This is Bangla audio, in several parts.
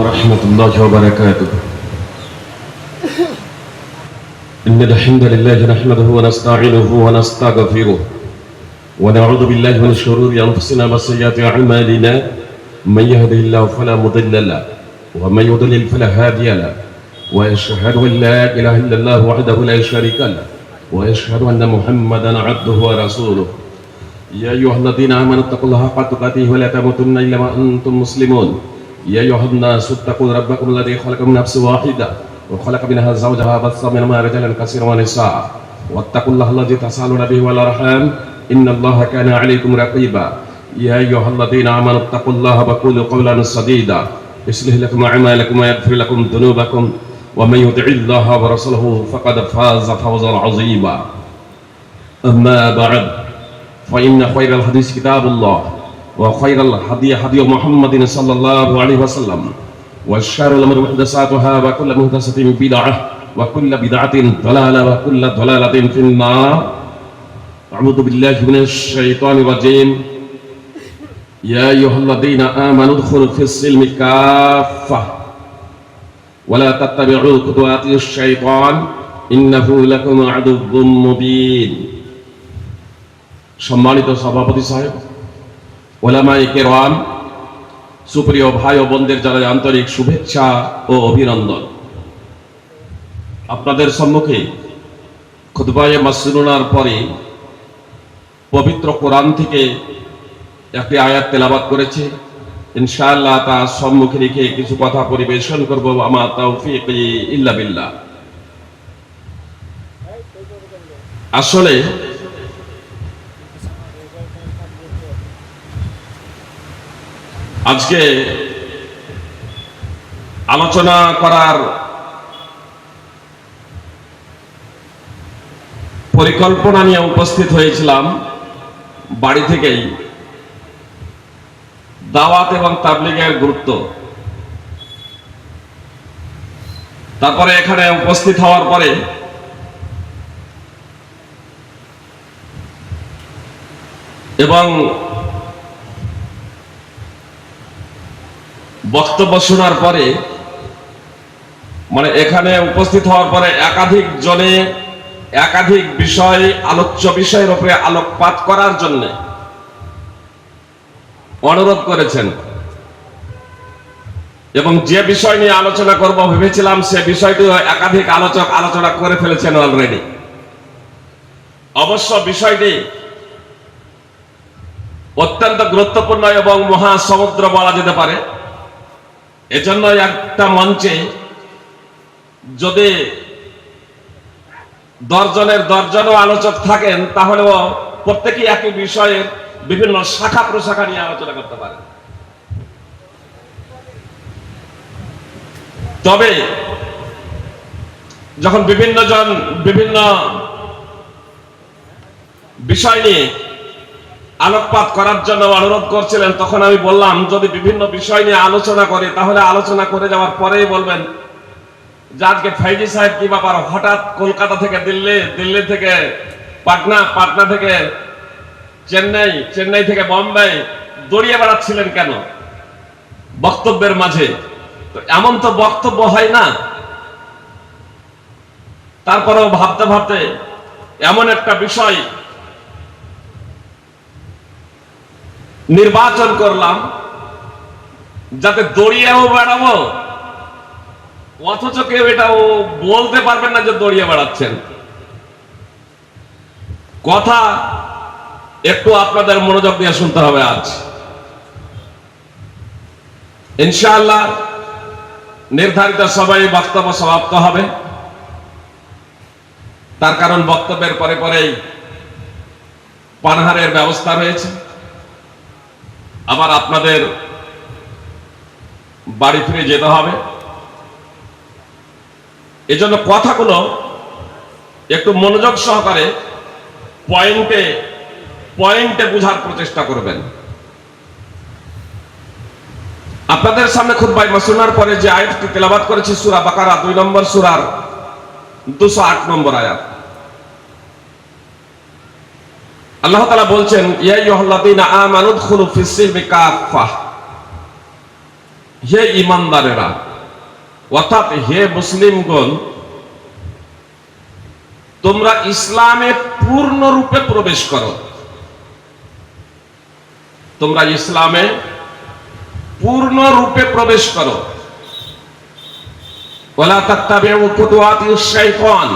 ورحمة الله وبركاته. إن الحمد لله نحمده ونستعينه ونستغفره ونعوذ بالله من شرور أنفسنا وسيئات أعمالنا. من يهده الله فلا مضل له ومن يضلل فلا هادي له وأشهد أن لا إله إلا الله وحده لا شريك له وأشهد أن محمدا عبده ورسوله. يا أيها الذين آمنوا اتقوا الله حق تقاته ولا تموتن إلا وأنتم مسلمون. يا أيها الناس اتقوا ربكم الذي خلقكم من نفس واحدة وخلق منها زوجها وبث منهما رجالا كثيرا ونساء واتقوا الله الذي تسألون به والأرحام إن الله كان عليكم رقيبا. يا أيها الذين آمنوا اتقوا الله وقولوا قولا سديدا يصلح لكم أعمالكم ويغفر لكم ذنوبكم ومن يطع الله ورسوله فقد فاز فوزا عظيما. أما بعد فإن خير الحديث كتاب الله وخير الهدي هدي محمد صلى الله عليه وسلم وشر الأمور محدثاتها وكل محدثة بدعة وكل بدعة ضلالة وكل ضلالة في النار. أعوذ بالله من الشيطان الرجيم. يا أيها الذين آمنوا ادخلوا في السلم كافة ولا تتبعوا خطوات الشيطان إنه لكم عدو مبين. সম্মানিত সভাপতি সাহেব, ওলামায়ে কেরাম, সুপ্রিয় ভাই ও বোনদের জানাই আন্তরিক শুভেচ্ছা ও অভিনন্দন। আপনাদের সম্মুখে খুতবায়ে মাসনুনার পরে পবিত্র কোরআন থেকে একটি আয়াত তেলাওয়াত করেছে। ইনশাআল্লাহ তার সম্মুখে রেখে কিছু কথা পরিবেশন করব। আমা তাওফীক ইল্লা বিল্লাহ। আসলে আজকে আলোচনা করার পরিকল্পনা নিয়ে উপস্থিত হয়েছিলাম বাড়ি থেকেই। দাওয়াত এবং তাবলীগের গুরুত্ব, তারপরে এখানে উপস্থিত হওয়ার পরে এবং বক্তব্য শোনার পরে, মানে এখানে উপস্থিত হওয়ার পরে একাধিক জনে একাধিক বিষয়, আলোচ্য বিষয়ের উপরে আলোকপাত করার জন্য অনুরোধ করেছেন এবং যে বিষয় নিয়ে আলোচনা করব ভেবেছিলাম সে বিষয়টি একাধিক আলোচক আলোচনা করে ফেলেছেন অলরেডি। অবশ্য বিষয়টি অত্যন্ত গুরুত্বপূর্ণ এবং মহাসমুদ্র বলা যেতে পারে। এজন্য একটা মঞ্চে যদি দশজনও আলোচক থাকেন তাহলেও প্রত্যেকেই একই বিষয়ের বিভিন্ন শাখা প্রশাখা নিয়ে আলোচনা করতে পারে। তবে যখন বিভিন্ন জন বিভিন্ন বিষয় নিয়ে আলোকপাত করার জন্য অনুরোধ করছিলেন, তখন আমি বললাম যদি বিভিন্ন বিষয় নিয়ে আলোচনা করে তাহলে আলোচনা করে যাওয়ার পরেই বলবেন যে আজকে ফাইজি সাহেব কি ব্যাপার, হঠাৎ কলকাতা থেকে দিল্লি থেকে পাটনা, পাটনা থেকে চেন্নাই, চেন্নাই থেকে বোম্বে দৌড়িয়ে বেড়াচ্ছিলেন কেন বক্তব্যের মাঝে? তো এমন তো বক্তব্য হয় না। তারপরেও ভাবতে ভাবতে এমন একটা বিষয় নির্বাচন করলাম যাতে দৌড়িয়েও বেড়াবো অথচ কেউ এটাও বলতে পারবেন না যে দৌড়িয়ে বেড়াচ্ছেন। কথা একটু আপনাদের মনোযোগ দিয়ে শুনতে হবে। আজ ইনশাআল্লাহ নির্ধারিত সময়ে বক্তব্য সমাপ্ত হবে। তার কারণ বক্তব্যের পরে পরেই পানাহারের ব্যবস্থা রয়েছে, আবার আপনাদের বাড়ি ফিরে যেতে হবে। এজন্য কথাগুলো একটু মনোযোগ সহকারে পয়েন্টে পয়েন্টে বোঝার প্রচেষ্টা করবেন। আপনাদের সামনে খুতবা মাসনুনার পরে যে আয়াতটি তেলাওয়াত করেছি সূরা বাকারা 2 নম্বর সূরার 208 নম্বর আয়াত। আল্লাহ তাআলা বলছেন ইয়া আইয়ুহাল্লাযীনা আমানু উদখুলু ফিস সিলমি কাফা হে ইমানদারেরা, অর্থাৎ হে মুসলিমগণ, তোমরা ইসলামে পূর্ণরূপে প্রবেশ করো। তোমরা ইসলামে পূর্ণরূপে প্রবেশ করো। ওয়ালা তাত্তাবিউ খুতুওয়াতিশ শাইতান,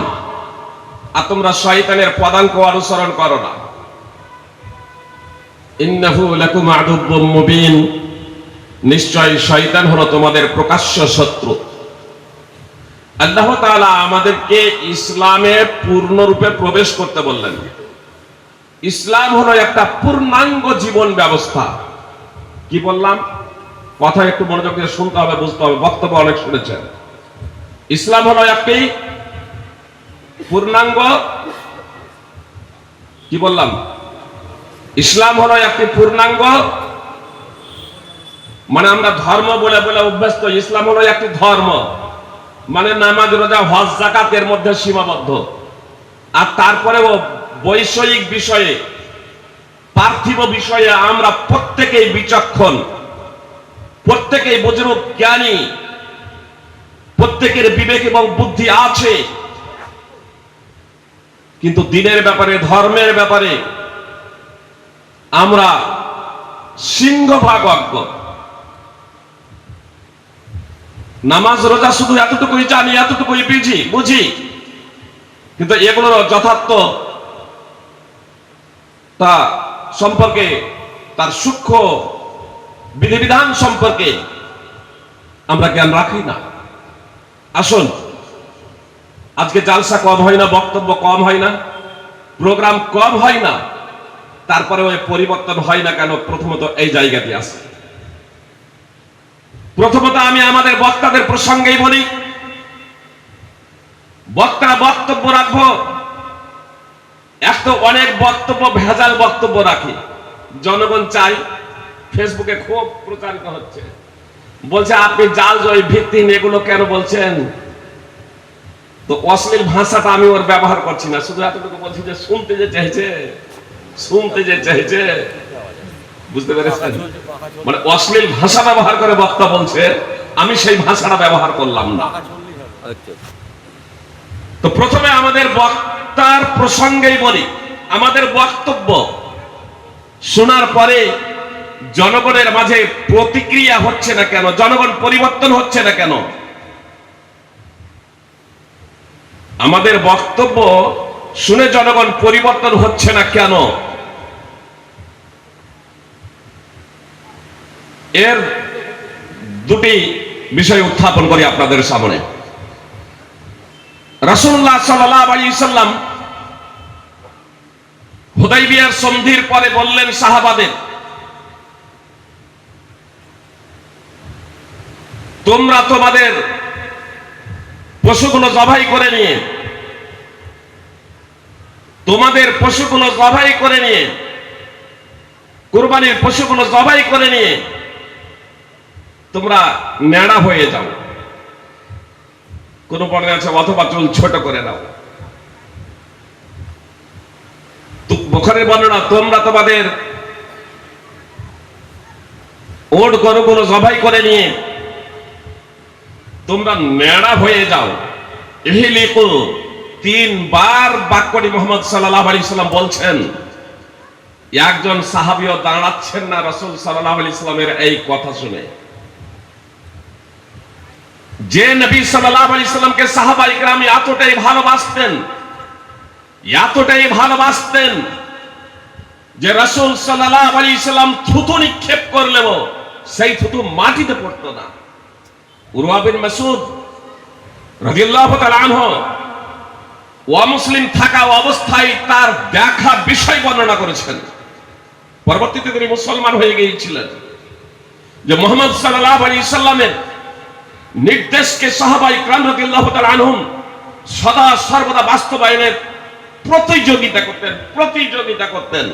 আর তোমরা শয়তানের পদাঙ্ক অনুসরণ করো না। ইন্নাহু লাকুম আদুব্বুম মুবিন, নিশ্চয় শয়তান হলো তোমাদের প্রকাশ্য শত্রু। আল্লাহ তাআলা আমাদেরকে ইসলামে পূর্ণরূপে প্রবেশ করতে বললেন। ইসলাম হলো একটা পূর্ণাঙ্গ জীবন ব্যবস্থা। কি বললাম? কথা একটু মনোযোগ দিয়ে শুনতে হবে, বুঝতে হবে, বক্তব্য অনেক শুনেছেন। ইসলাম হলো একটি পূর্ণাঙ্গ, কি বললাম? ইসলাম হলো একটি পূর্ণাঙ্গ, মানে আমরা ধর্ম বলে বলে অভ্যস্ত। ইসলাম হলো একটি ধর্ম, মানে নামাজ, রোজা, হজ, যাকাত এর মধ্যে সীমাবদ্ধ। আর তারপরেও বৈষয়িক বিষয়ে, পার্থিব বিষয়ে আমরা প্রত্যেকেই বিচক্ষণ, প্রত্যেকেই বুজুর্গ জ্ঞানী, প্রত্যেকের বিবেক এবং বুদ্ধি আছে। কিন্তু দিনের ব্যাপারে, ধর্মের ব্যাপারে আমরা সিংহভাগ অজ্ঞ। নামাজ রোজা শুধু এতটুকুই জানি, এতটুকুই বুঝি, কিন্তু এগুলোর যথার্থ তা সম্পর্কে, তার সূক্ষ্ম বিধিবিধান সম্পর্কে আমরা জ্ঞান রাখি না। আসুন, আজকে জালসা কম হয় না, বক্তব্য কম হয় না, প্রোগ্রাম কম হয় না, তারপরে ওই পরিবর্তন হয় না কেন? প্রথমত এই জায়গাটি আছে। প্রথমত আমি আমাদের বক্তাদের প্রসঙ্গেই বলি, বক্তারা বক্তব্য রাখবো, এক তো অনেক বক্তব্য ভেজাল বক্তব্য রাখি। জনগণ চাই, ফেসবুকে খুব প্রচারিত হচ্ছে, বলছে আপনি জাল জয় ভিত্তিহীন এগুলো কেন বলছেন? তো অশ্লীল ভাষাটা আমি ওর ব্যবহার করছি না, শুধু এতটুকু বলছি যে শুনতে যে চাইছে, বুঝতে পেরেছেন? মানে অশ্লীল ভাষা ব্যবহার করে বক্তা বলছে, আমি সেই ভাষাটা ব্যবহার করলাম না। তো প্রথমে আমাদের বক্তার প্রসঙ্গেই বলি, আমাদের বক্তব্য শোনার পরে জনগণের মাঝে প্রতিক্রিয়া হচ্ছে না কেন? জনগণ পরিবর্তন হচ্ছে না কেন? আমাদের বক্তব্য শুনে জনগণ পরিবর্তন হচ্ছে না কেন? এর দুটি বিষয় উত্থাপন করি আপনাদের সামনে। রাসূলুল্লাহ সাল্লাল্লাহু আলাইহি ওয়াসাল্লাম হুদাইবিয়ার সন্ধির পরে বললেন সাহাবাদের, তোমরা তোমাদের পশুগুলো জবাই করে নিয়ে, কুরবানির পশুগুলো জবাই করে নিয়ে তোমরা নেড়া হয়ে যাও। কোন পরে আছে অথবা চুল ছোট করে নাও। বুখারীর বর্ণনা, তোমরা তোমাদের ওট গরুগুলো জবাই করে নিয়ে তোমরা নেড়া হয়ে যাও। ইহলিকু, তিনবার বাক্যটি মুহাম্মদ সাল্লাল্লাহু আলাইহি সাল্লাম বলছেন। একজন সাহাবীও দাঁড়াচ্ছেন না রাসূল সাল্লাল্লাহু আলাইহি সাল্লামের এই কথা শুনে। যে নবী সাল্লাল্লাহু আলাইহি সাল্লামকে সাহাবা ইকরাম এতটাই ভালোবাসতেন যে রাসূল সাল্লাল্লাহু আলাইহি সাল্লাম থুতু নিক্ষেপ করলেও সেই থুতু মাটিতে পড়তো না। উরওয়া বিন মাসউদ রাদিয়াল্লাহু তাআলা আনহু অমুসলিম থাকা অবস্থায় তার দেখা বিষয় বর্ণনা করেছেন। পরবর্তীতে তিনি মুসলমান হয়ে গিয়েছিলেন। যে মুহাম্মদ সাল্লাল্লাহু আলাইহি সাল্লামের নির্দেশকে সাহাবা ইকরাম রাদিয়াল্লাহু তাআলা আনহুম সদা সর্বদা বাস্তবায়নের প্রতিযোগিতা করতেন।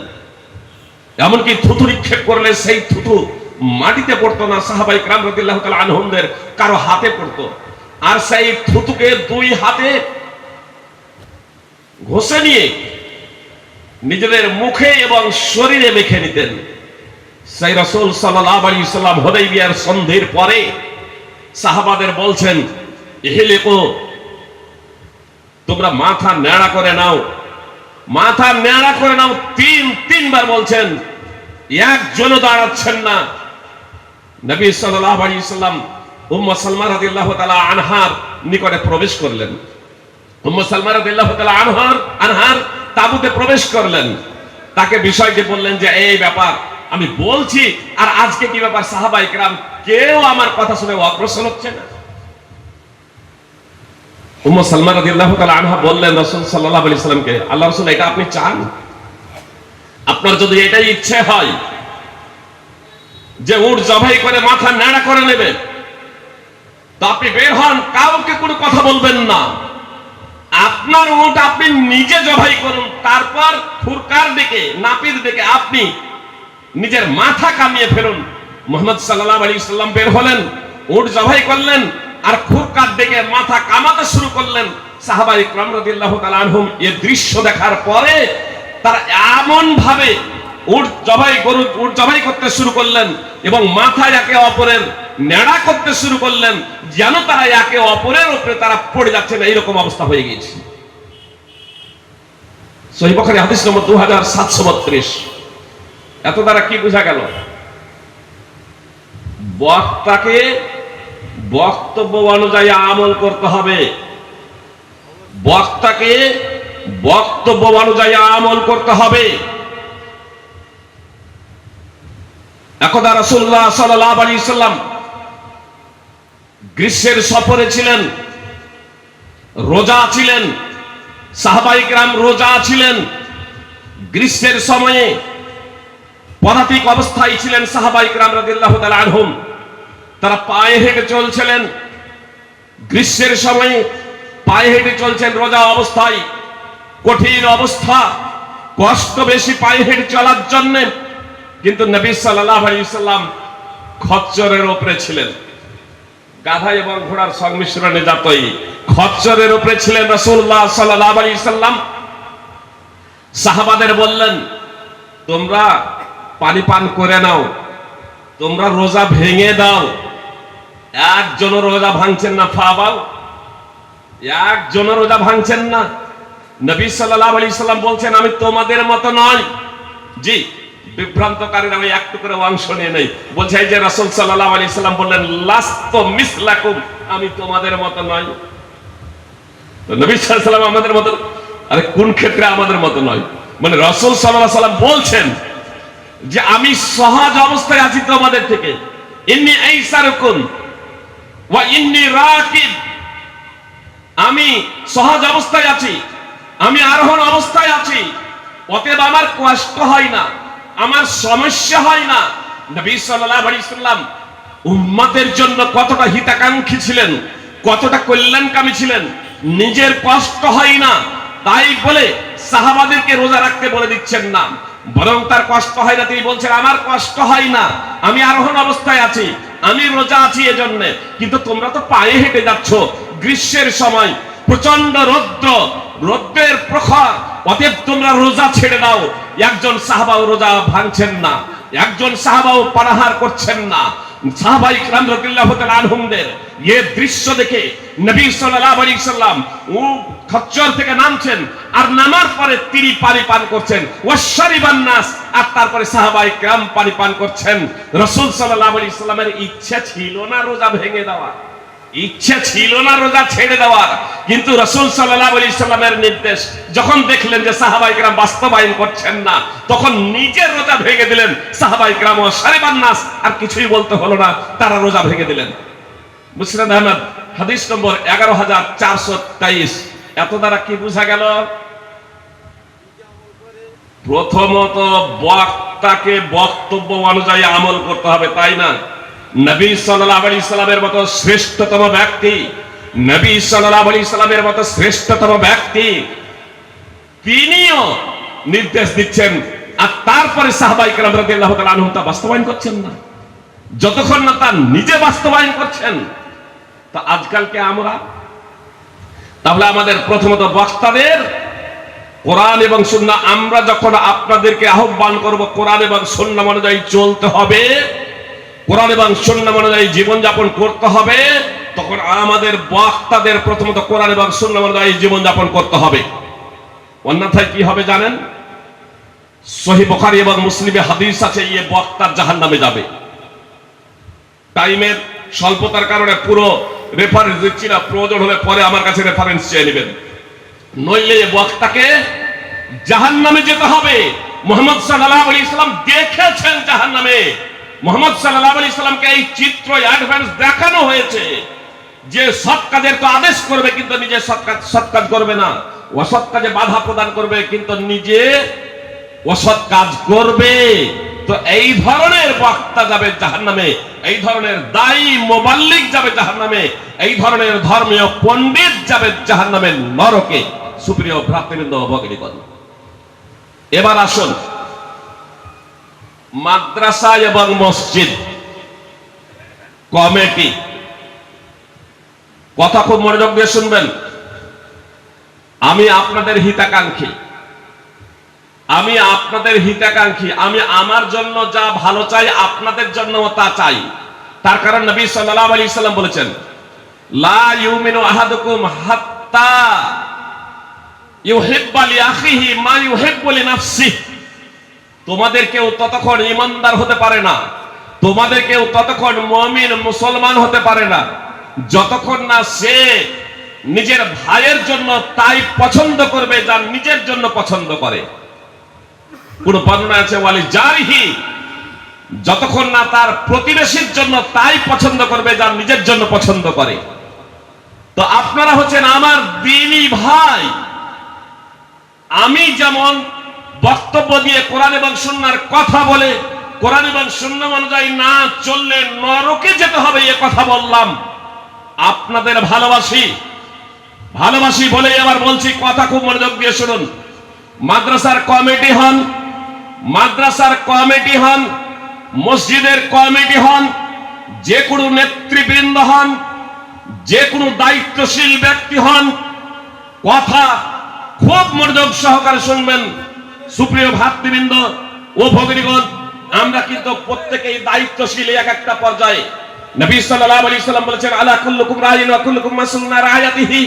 এমনকি থুতু নিক্ষেপ করলে সেই থুতু মাটিতে পড়তো না, সাহাবা ইকরাম রাদিয়াল্লাহু তাআলা আনহুমদের কারো হাতে পড়তো, আর সেই থুতুকে দুই হাতে ঘষে নিয়ে নিজেদের মুখে এবং শরীরে মেখে নিতেন। সেই রাসূল সাল্লাল্লাহু আলাইহি সাল্লাম হুদাইবিয়ার সন্ধির পরে সাহাবাদের বলছেন, ইহলিকু, তোমরা মাথা ন্যাড়া করে নাও, মাথা ন্যাড়া করে নাও। তিনবার বলছেন, একজনও দাঁড়াচ্ছেন না। নবী সাল্লাল্লাহু আলাইহি সাল্লাম উম্মে সালমা রাদিয়াল্লাহু তাআলা আনহার নিকটে প্রবেশ করলেন। উম্মে সালমা রাদিয়াল্লাহু তাআলা আনহার তাঁবুতে প্রবেশ করলেন। তাকে বিষয়টি বললেন যে এই ব্যাপার আমি বলছি, আর আজকে কি ব্যাপার, সাহাবায়ে কেরাম কেউ আমার কথা শুনে অগ্রসর হচ্ছে না। উম্মে সালমা রাদিয়াল্লাহু তাআলা আনহা বললেন রাসূল সাল্লাল্লাহু আলাইহি সাল্লামকে, আল্লাহ রাসূল, এটা আপনি চান? আপনার যদি এটাই ইচ্ছে হয় যে উট জবাই করে মাথা ন্যাড়া করে নেবে, তো আপনি বের হন, কাউকে কোনো কথা বলবেন না। আপনার উট আপনি নিজে জবাই করুন, তারপর ফুরকার ডেকে, নাপিত ডেকে আপনি নিজের মাথা কামিয়ে ফেলুন। মুহাম্মদ সাল্লাল্লাহু আলাইহি সাল্লাম বের হলেন, উট জবাই করলেন, আর ফুরকার ডেকে মাথা কামাতে শুরু করলেন। সাহাবায়ে কেরাম রাদিয়াল্লাহু তাআলা আনহুম এই দৃশ্য দেখার পরে তারা এমন ভাবে উট জবাই করতে শুরু করলেন এবং মাথায় একে অপরের নেড়া করতে শুরু করলেন, যেন তারা একে অপরের উপরে তারা পড়ে যাচ্ছেন, এইরকম অবস্থা হয়ে গিয়েছে। সহিহ বুখারী হাদিস নম্বর 2732। এত দ্বারা কি বোঝা গেল? বক্তাকে বক্তব্য অনুযায়ী আমল করতে হবে, বক্তাকে বক্তব্য অনুযায়ী আমল করতে হবে। একদা রাসূলুল্লাহ সাল্লাল্লাহু আলাইহি সাল্লাম গ্রীষ্মের সফরে ছিলেন, রোজা ছিলেন, সাহাবায়ে কেরাম রোজা ছিলেন। গ্রীষ্মের সময়ে পদাতিক অবস্থায় ছিলেন সাহাবায়ে কেরাম রাদিয়াল্লাহু তাআলা আনহুম। তারা পায়ে হেঁটে চলছিলেন, গ্রীষ্মের সময়ে পায়ে হেঁটে চলছেন রোজা অবস্থায়। কঠিন অবস্থা, কষ্ট বেশি পায়ে হেঁটে চলার জন্য। কিন্তু নবী সাল্লাল্লাহু আলাইহি সাল্লাম খচ্চরের উপরে ছিলেন, গাধা এবং ঘোড়ার সংমিশ্রণে জাতই খচ্চরের উপরে ছিলেন রাসূলুল্লাহ সাল্লাল্লাহু আলাইহি সাল্লাম। সাহাবাদের বললেন, তোমরা পানি পান করে নাও, তোমরা রোজা ভেঙে দাও। একজনও রোজা ভাঙছেন না, ফাবাও, একজনও রোজা ভাঙছেন না। নবী সাল্লাল্লাহু আলাইহি সাল্লাম বলছেন, আমি তোমাদের মতো নয়। জি, বিভ্রান্তকারীরা ওই একটু করে অংশ নিয়ে নেই, বলছে এই যে রাসূল সাল্লাল্লাহু আলাইহি সাল্লাম বললেন, লাস্তু মিসলাকুম, আমি তোমাদের মতো নয়। তো নবী সাল্লাল্লাহু আলাইহি সাল্লাম আমাদের মতো, আরে কোন ক্ষেত্রে আমাদের মতো নয়? মানে রাসূল সাল্লাল্লাহু আলাইহি সাল্লাম বলছেন যে আমি সহজ অবস্থায় আছি তোমাদের থেকে, ইন্নী আইসারুকুম ওয়া ইন্নী রাকিব, আমি সহজ অবস্থায় আছি, আমি আরোহণ অবস্থায় আছি, অতএব আমার কষ্ট হয় না, আমার সমস্যা হয় না। নবী সাল্লাল্লাহু আলাইহি সাল্লাম উম্মতের জন্য কতটা হিতাকাঙ্ক্ষী ছিলেন, কতটা কল্যাণকামী ছিলেন। নিজের কষ্ট হয় না তাই বলে সাহাবাদেরকে রোজা রাখতে বলে দিচ্ছেন না, বরং তার কষ্ট হয় না, তিনি বলছেন আমার কষ্ট হয় না, আমি আরোহণ অবস্থায় আছি, আমি রোজা আছি এজন্য। কিন্তু তোমরা তো পায়ে হেঁটে যাচ্ছ, গ্রীষ্মের সময় প্রচন্ড রৌদ্রের প্রখর, অতএব তোমরা রোজা ছেড়ে দাও। একজন সাহাবাও রোজা ভাঙছেন না, একজন সাহাবাও পানাহার করছেন না। সাহাবায়ে কেরাম রাদিয়াল্লাহু তাআলা আনহুমদের এই দৃশ্য দেখে নবী সাল্লাল্লাহু আলাইহি সাল্লাম খচ্চর থেকে নামছেন, আর নামার পরে তিনি পানি পান করছেন, ওয়াশরিবান নাস, আর তারপরে সাহাবায়ে কেরাম পানি পান করছেন। রাসূল সাল্লাল্লাহু আলাইহি সাল্লামের ইচ্ছা ছিল না রোজা ভেঙে দেওয়া, ইচ্ছা ছিল না রোজা ছেড়ে দেওয়ার, কিন্তু রাসূল সাল্লাল্লাহু আলাইহি সাল্লামের নির্দেশ যখন দেখলেন যে সাহাবায়ে কেরাম বাস্তবায়ন করছেন না, তখন নিজের রোজা ভেঙে দিলেন। সাহাবায়ে কেরাম ওয়াশরিবান নাস, আর কিছুই বলতে হলো না, তারা রোজা ভেঙে দিলেন। মুসনাদ আহমদ হাদিস নম্বর 11423। এত দ্বারা কি বোঝা গেল? প্রথমত বক্তাকে বক্তব্য অনুযায়ী আমল করতে হবে, তাই না? নবী সাল্লাল্লাহু আলাইহি সাল্লামের মতো শ্রেষ্ঠতম ব্যক্তি, নবী সাল্লাল্লাহু আলাইহি সাল্লামের মতো শ্রেষ্ঠতম ব্যক্তি তিনিও নির্দেশ দিচ্ছেন, আর তারপরে সাহাবায়ে কেরাম রাদিয়াল্লাহু তাআলা আনহুম তা বাস্তবায়ন করছেন না। যতক্ষণ না তার নিজে বাস্তবায়ন করছেন, তা আজকালকে আমরা, তাহলে আমাদের প্রথমত বক্তাদের কোরআন এবং সুন্নাহ, আমরা যখন আপনাদেরকে আহ্বান করব কোরআন এবং সুন্নাহ অনুযায়ী চলতে হবে, কোরআন এবং সুন্নাহ অনুযায়ী জীবনযাপন করতে হবে, তখন আমাদের বক্তাদের প্রথমত কোরআন এবং সুন্নাহ অনুযায়ী জীবনযাপন করতে হবে। অন্যথায় কি হবে জানেন? সহিহ বুখারী এবং মুসলিমে হাদিস আছে, এই বক্তা জাহান্নামে যাবে। টাইমের স্বল্পতার কারণে পুরো রেফারেন্স দিচ্ছি না, প্রয়োজন হলে পরে আমার কাছে রেফারেন্স চেয়ে নেবেন। নইলে এই বক্তাকে জাহান্নামে যেতে হবে। মুহাম্মদ সাল্লাল্লাহু আলাইহি সাল্লাম দেখেছেন জাহান্নামে। মুহাম্মদ সাল্লাল্লাহু আলাইহি সাল্লামকে এই চিত্র অ্যাডভান্স দেখানো হয়েছে যে সৎ কাজের তো আদেশ করবে কিন্তু নিজে সৎ কাজ করবে না, অসৎ কাজে বাধা প্রদান করবে কিন্তু নিজে অসৎ কাজ করবে। তো এই ধরনের বক্তা যাবে জাহান্নামে, এই ধরনের দায়ী মুবাল্লিগ যাবে জাহান্নামে, এই ধরনের ধর্মীয় পণ্ডিত যাবে জাহান্নামে, নরকে। সুপ্রিয় ভ্রাতৃবৃন্দ ও ভগিনীগণ, এবার আসুন মাদ্রাসা এবং মসজিদ কমিটি। কথা খুব মনোযোগ দিয়ে শুনবেন। আমি আপনাদের হিতাকাঙ্ক্ষী, আমি আমার জন্য যা ভালো চাই আপনাদের জন্য তা চাই। তার কারণ নবী সাল্লাল্লাহু আলাইহি সাল্লাম বলেছেন, লা ইউমিনু আহাদুকুম হাত্তা ইউহিব্বা লিআখিহি মা ইউহিব্বু লিনাফসিহি। তোমাদের কেউ ততক্ষণ ঈমানদার হতে পারে না, তোমাদের কেউ ততক্ষণ মুমিন মুসলমান হতে পারে না, যতক্ষণ না সে নিজের ভাইয়ের জন্য তাই পছন্দ করবে যা নিজের জন্য পছন্দ করে। কোন বর্ণনা আছে ওয়ালি জারিহি, যতক্ষণ না তার প্রতিবেশীর জন্য তাই পছন্দ করবে যা নিজের জন্য পছন্দ করে। তো আপনারা হচ্ছেন আমার দ্বীনি ভাই। আমি যেমন বক্তব্য দিয়ে কোরআন এবং সুন্নাহর কথা বলে কোরআন এবং সুন্নাহ অনুযায়ী না চললে নরকে যেতে হবে এ কথা বললাম, আপনাদের ভালোবাসি বলেই আবার বলছি, কথা খুব মনোযোগ দিয়ে শুনুন। মাদ্রাসার কমিটি হন, মসজিদের কমিটি হন, যে কোনো নেতৃবৃন্দ হন, যে কোনো দায়িত্বশীল ব্যক্তি হন, কথা খুব মনোযোগ সহকারে শুনবেন। সুপ্রিয় ভ্রাতৃবৃন্দ ও ভগিনীগণ, আমরা কিন্তু প্রত্যেকেই দায়িত্বশীল এক একটা পর্যায়ে। নবী সাল্লাল্লাহু আলাইহি সাল্লাম বলেছেন, আলা কুল্লুকুম রাইন ওয়া কুল্লুকুম মাসউলুন আন রাইয়াতিহি।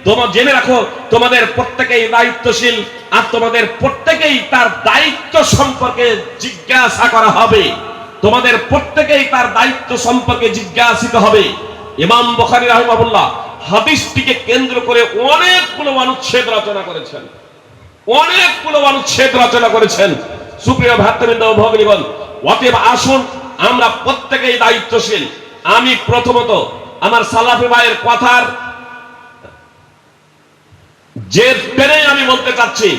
তোমরা জেনে রাখো তোমাদের প্রত্যেকেই দায়িত্বশীল, আর তোমাদের প্রত্যেকেই তার দায়িত্ব সম্পর্কে জিজ্ঞাসা করা হবে, তোমাদের প্রত্যেকেই তার দায়িত্ব সম্পর্কে জিজ্ঞাসিত হবে। ইমাম বুখারী রাহিমাহুল্লাহ হাদিসটিকে কেন্দ্র করে অনেকগুলো অনুচ্ছেদ রচনা করেছেন। সুপ্রিয় ভ্রাতৃবৃন্দ ও ভগিনীগণ, অতএব আসুন আমরা প্রত্যেকেই দায়িত্বশীল। আমি প্রথমত আমার সালাফি ভাইয়ের কথার যে টেনে আমি বলতে চাচ্ছি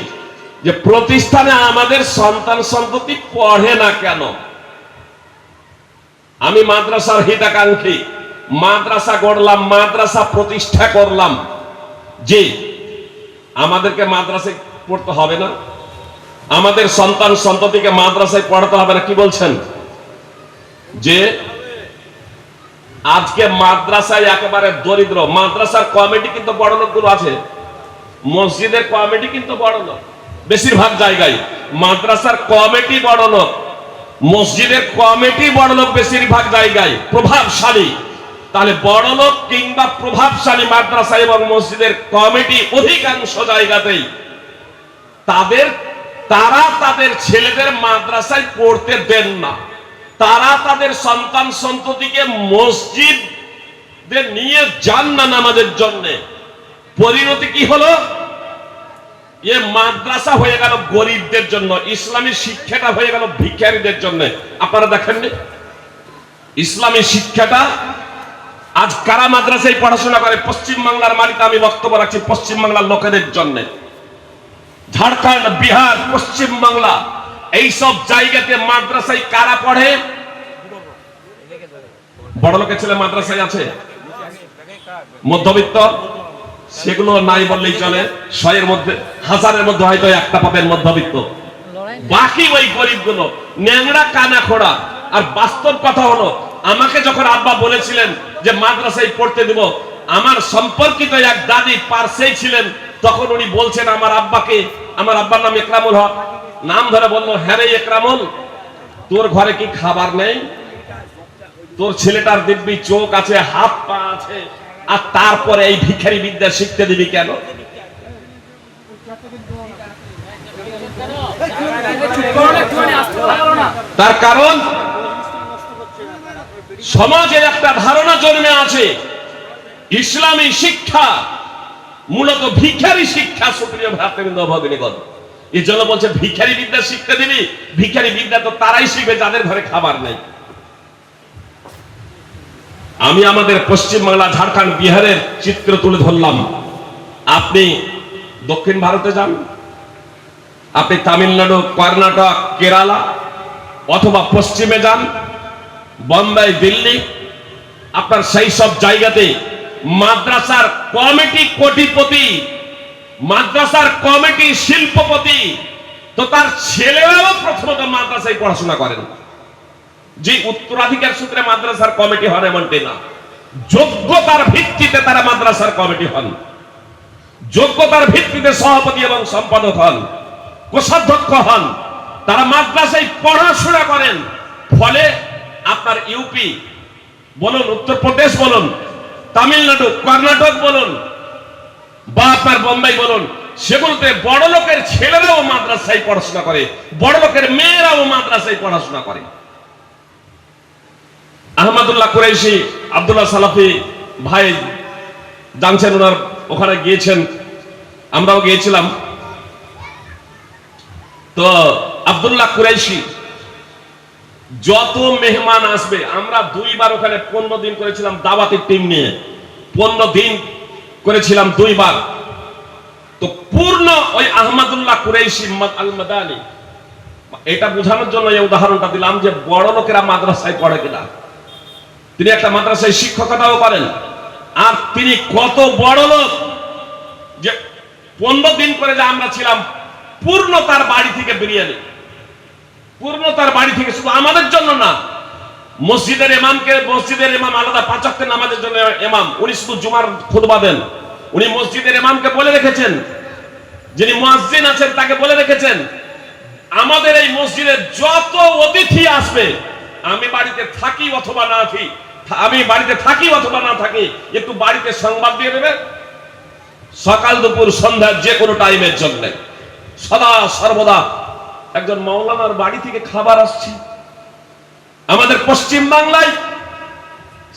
যে প্রতিষ্ঠানে আমাদের সন্তান সন্ততি পড়ে না কেন? আমি মাদ্রাসার হিতাকাঙ্ক্ষী, মাদ্রাসা গড়লাম, মাদ্রাসা প্রতিষ্ঠা করলাম, যে আমাদেরকে মাদ্রাসায় পড়তে হবে না? আমাদের সন্তান সন্ততিকে মাদ্রাসায় পড়াতে হবে না? কি বলছেন? যে আজকে মাদ্রাসায় একেবারে দরিদ্র, মাদ্রাসার কমিটি কিন্তু বড় লোকগুলো আছে, মসজিদের কমিটি কিন্তু বড় লোক, বেশিরভাগ জায়গায় মাদ্রাসার কমিটি বড় লোক, মসজিদের কমিটি বড় লোক, বেশিরভাগ জায়গায় প্রভাবশালী। তাহলে বড় লোক কিংবা প্রভাবশালী মাদ্রাসা এবং মসজিদের কমিটি অধিকাংশ জায়গাতেই তারা তাদের ছেলেদের মাদ্রাসায় পড়তে দেন না, তারা তাদের সন্তান সন্ততিকে মসজিদে নিয়ে যান না নামাজের জন্য। পরিণতি কি হলো? এ মাদ্রাসা হয়ে গেল গরিবদের জন্য, ইসলামী শিক্ষাটা হয়ে গেল ভিখারীদের জন্য। আপনারা দেখেননি ইসলামী শিক্ষাটা আজ কারা মাদ্রাসায় পড়াশোনা করে? পশ্চিম বাংলার মাটিতে আমি বক্তব্য রাখছি, পশ্চিম বাংলার লোকেদের জন্য। ঝাড়খণ্ড, বিহার, পশ্চিম বাংলা এইসব জায়গাতে মাদ্রাসায় কারা পড়ে? বড় লোকের ছেলে মাদ্রাসায় আছে, মধ্যবিত্ত সেগুলো নাই বললেই চলে। 100-এর মধ্যে 1000-এর মধ্যে হয়তো একটা পাবেন মধ্যবিত্ত, বাকি ওই গরিবগুলো ন্যাংরা কানা খোড়া। আর বাস্তব কথা হলো, আমাকে যখন আব্বা বলেছিলেন যে মাদ্রাসায় পড়তে দেব, আমার সম্পর্কিত এক দাদি পার্সেই ছিলেন, তখন উনি বলছেন আমার আব্বাকে, আমার আব্বার নাম একরামুল হক, নাম ধরে বললো, হ্যাঁ রে একরামুল, তোর ঘরে কি খাবার নেই? তোর ছেলেটার দিব্যি চোখ আছে, হাত পা আছে, আর তারপরে এই ভিখারি বিদ্যা শিখতে দিবি কেন? তার কারণ সমাজে একটা ধারণা জন্মে আছে ইসলামী শিক্ষা মূলত ভিখারি শিক্ষা। সুপ্রিয় ভ্রাতৃবৃন্দ ভগিনীগণ, এই জন্য বলছে ভিখারি বিদ্যা শিখতে দিবি। ভিখারি বিদ্যা তো তারাই শিখবে যাদের ঘরে খাবার নেই। আমি আমাদের পশ্চিমবাংলা, ঝাড়খণ্ড, বিহারের চিত্র তুলে ধরলাম। আপনি দক্ষিণ ভারতে যান, আপনি তামিলনাড়ু, কর্ণাটক, কেরালা, অথবা পশ্চিমে যান, বোম্বাই, দিল্লি, আপনার সেই সব জায়গাতে মাদ্রাসার কমিটি কোটিপতি, মাদ্রাসার কমিটি শিল্পপতি, তো তার ছেলেরাও প্রথমত মাদ্রাসায় পড়াশোনা করেন। যে উত্তরাধিকার সূত্রে মাদ্রাসার কমিটি হন এমনটি না, যোগ্যতার ভিত্তিতে তারা মাদ্রাসার কমিটি হন, যোগ্যতার ভিত্তিতে সভাপতি এবং সম্পাদক হন, কোষাধ্যক্ষ হন, তারা মাদ্রাসায় পড়াশোনা করেন। ফলে আপনার ইউপি বলুন, উত্তরপ্রদেশ বলুন, তামিলনাড়ু, কর্ণাটক বলুন, বা আপনার বোম্বাই বলুন, সেগুলোতে বড় লোকের ছেলেরাও মাদ্রাসায় পড়াশোনা করে, বড় লোকের মেয়েরাও মাদ্রাসায় পড়াশোনা করে। আহমদুল্লাহ কুরাইশি, আব্দুল্লাহ সালাফি ভাই জানছেন, ওনার ওখানে গিয়েছেন, আমরাও গিয়েছিলাম। তো আব্দুল্লাহ কুরাইশি যত মেহমান আসবে, আমরা 2 বার ওখানে 15 দিন করেছিলাম দাওয়াতের টিম নিয়ে, 15 দিন করেছিলাম 2 বার। তো পূর্ণ ওই আহমদুল্লাহ কুরাইশি আল মাদানী, এটা বোঝানোর জন্য এই উদাহরণটা দিলাম যে বড় লোকেরা মাদ্রাসায় পড়ে কিনা। তিনি একটা মাদ্রাসায় শিক্ষকতাও করেন, আর তিনি কত বড় লোক যে 15 দিন করে যে আমরা ছিলাম, পূর্ণ তার বাড়ি থেকে বিরিয়ানি, পূর্ণ তার বাড়ি থেকে, শুধু আমাদের জন্য না, মসজিদের ইমামকে, মসজিদের ইমাম আলাদা 5 ওয়াক্তের নামাজের জন্য ইমাম, উনি শুধু জুমার খুতবা দেন। উনি মসজিদের ইমামকে বলে রেখেছেন, যিনি মুয়াজ্জিন আছেন তাকে বলে রেখেছেন, আমাদের এই মসজিদে যত অতিথি আসবে, আমি বাড়িতে থাকি অথবা না থাকি, আমি বাড়িতে থাকি অথবা না থাকি, একটু বাড়িতে সংবাদ দিয়ে দেবে, সকাল দুপুর সন্ধ্যা যে কোনো টাইমের জন্য সদা সর্বদা একজন মাওলানার বাড়ি থেকে খাবার আসছে। আমাদের পশ্চিম বাংলায়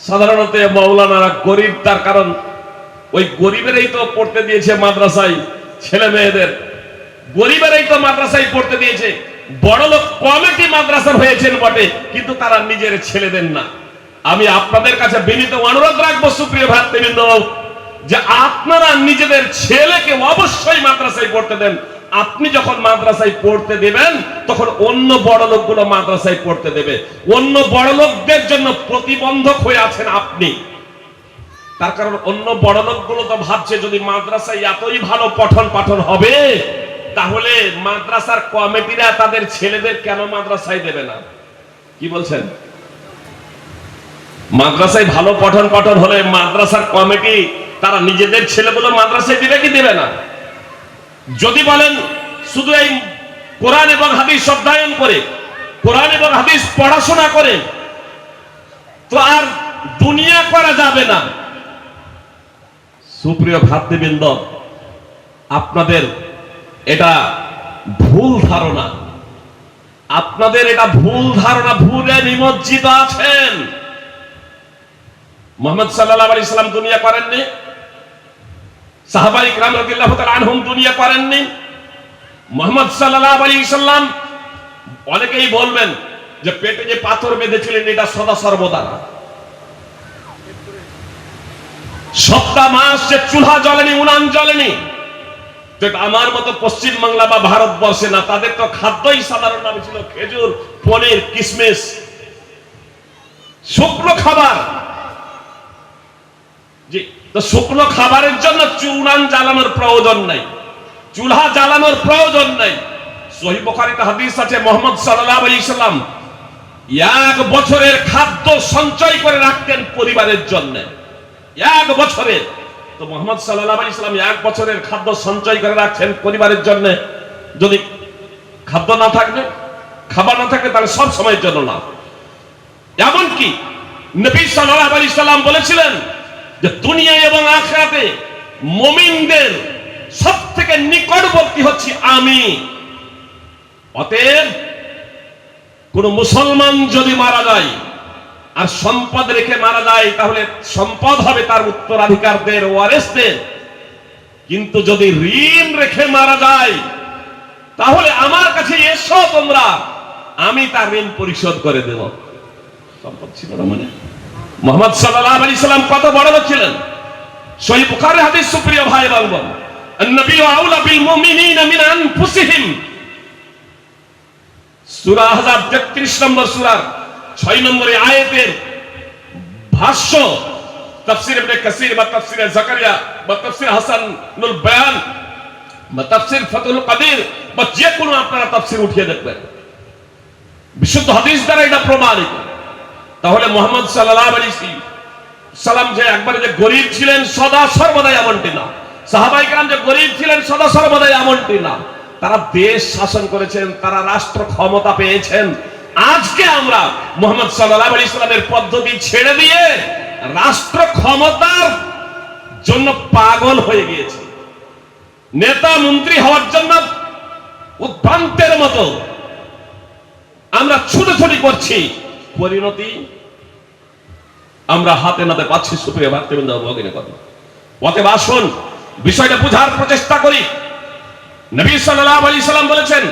সাধারণত মাওলানারা গরিব, তার কারণ ওই গরিবেরই তো পড়তে দিয়েছে মাদ্রাসায়, ছেলে মেয়েদের গরিবেরই তো মাদ্রাসায় পড়তে দিয়েছে। বড় লোক কমিটি মাদ্রাসার হয়েছেন বটে, কিন্তু তারা নিজের ছেলেদের না। আমি আপনাদের কাছে বিনীত অনুরোধ রাখবো সুপ্রিয় ভ্রাতৃবৃন্দ, যে আপনারা নিজেদের ছেলেকে অবশ্যই মাদ্রাসায় পড়তে দেন। আপনি যখন মাদ্রাসায় পড়তে দেবেন, তখন অন্য বড় লোকগুলো মাদ্রাসায় পড়তে দেবে। অন্য বড় লোকদের জন্য প্রতিবন্ধক হয়ে আছেন আপনি। তার কারণ অন্য বড় লোকগুলো তো ভাবছে যদি মাদ্রাসায় এতই ভালো পঠন পাঠন হবে, তাহলে মাদ্রাসার কমিটিরা তাদের ছেলেদের কেন মাদ্রাসায় দেবে না? কি বলছেন? মাদ্রাসায় ভালো পঠন পাঠন হলে মাদ্রাসার কমিটি তারা নিজেদের ছেলেগুলো মাদ্রাসায় দিবে কি দিবে না? যদি বলেন শুধু এই কোরআন এবং হাদিস অধ্যয়ন করে, কোরআন এবং হাদিস পড়াশোনা করে তো আর দুনিয়া করা যাবে না। সুপ্রিয় ভ্রাতৃবৃন্দ, আপনাদের এটা ভুল ধারণা, আপনাদের এটা ভুল ধারণা, ভুলে নিমজ্জিত আছেন। মুহাম্মদ সাল্লাল্লাহু আলাইহি সাল্লাম দুনিয়া করেননি, সাহাবায়ে কিরাম রাদিয়াল্লাহু তাআলা আনহুম দুনিয়া করেননি। মুহাম্মদ সাল্লাল্লাহু আলাইহি সাল্লাম, অনেকেই বলবেন যে পেটে যে পাথর বেঁধেছিলেন এটা সদা সর্বদা না, সপ্তাহ মাস যে চুলা জ্বলেনি, উনান জ্বলেনি, তো আমার মতো পশ্চিম বাংলা বা ভারতবর্ষে না, তাদের তো খাদ্যই সাধারণ নামে ছিল খেজুর, পনির, কিশমিশ, শুকনো খাবার। জি, তো শুকনো খাবারের জন্য উনান জ্বালানোর প্রয়োজন নাই, চুলা জ্বালানোর প্রয়োজন নাই। সহিহ বুখারীতে হাদিস আছে, মুহাম্মদ সাল্লাল্লাহু আলাইহি সাল্লাম 1 বছরের খাদ্য সঞ্চয় করে রাখতেন পরিবারের জন্য, 1 বছরের। তো মুহাম্মদ সাল্লাল্লাহু আলাইহি সাল্লাম 1 বছরের খাদ্য সঞ্চয় করে রাখছেন পরিবারের জন্য। যদি খাদ্য না থাকবে, খাবার না থাকবে, তাহলে সব সময়ের জন্য না। এমনকি নবী সাল্লাল্লাহু আলাইহি সাল্লাম বলেছিলেন যে দুনিয়া এবং আখিরাতে মুমিনদের সবথেকে নিকটবর্তী হচ্ছি আমি। অতএব কোন মুসলমান যদি মারা যায় আর সম্পদ রেখে মারা যায়, তাহলে সম্পদ হবে তার উত্তরাধিকারদের, ওয়ারিসদের। কিন্তু যদি ঋণ রেখে মারা যায়, তাহলে আমার কাছে এসো তোমরা, আমি তার ঋণ পরিশোধ করে দেব। সম্পদ ছিল না মানে। মুহাম্মদ সাল্লাল্লাহু আলাইহি সাল্লাম কত বড় লোক ছিলেন। সহিহ বুখারী হাদিস, সুপ্রিয় ভাই এবং বোন, আন-নবী আউলা বিল মুমিনিনা মিন আনফুসিহিম, সূরা আহজাব 33 নম্বর সূরার 6 নম্বর আয়াতের ভাষ্য তাফসীর ইবনে কাসির বা তাফসীর জাকারিয়া বা তাফসীর হাসানুল বায়ান বা তাফসীর ফাতুল কাদির বা যে কোনো আপনারা তাফসীর উঠিয়ে দেখবেন, বিশুদ্ধ হাদিস দ্বারা এটা প্রমাণিত। তাহলে মুহাম্মদ সাল্লাল্লাহু আলাইহি সাল্লাম যে একবারে যে গরীব ছিলেন সদা সর্বদাই এমনটি না, সাহাবায়ে কেরাম যে গরীব ছিলেন সদা সর্বদাই এমনটি না। তারা দেশ শাসন করেছেন, তারা রাষ্ট্র ক্ষমতা পেয়েছেন। আজকে আমরা মুহাম্মদ সাল্লাল্লাহু আলাইহি সাল্লামের পদ্ধতি ছেড়ে দিয়ে রাষ্ট্র ক্ষমতার জন্য পাগল হয়ে গিয়েছি, নেতা মন্ত্রী হওয়ার জন্য উদ্ভ্রান্তের মতো আমরা ছুটোছুটি করছি। পরিণতি আমরা হাতে নাতে পাচ্ছি। সুপ্রিয় ভাতৃবৃন্দ, ভগিনী কথা, অতএব আসুন বিষয়টা বোঝার প্রচেষ্টা করি। নবী সাল্লাল্লাহু আলাইহি সাল্লাম বলেছেন,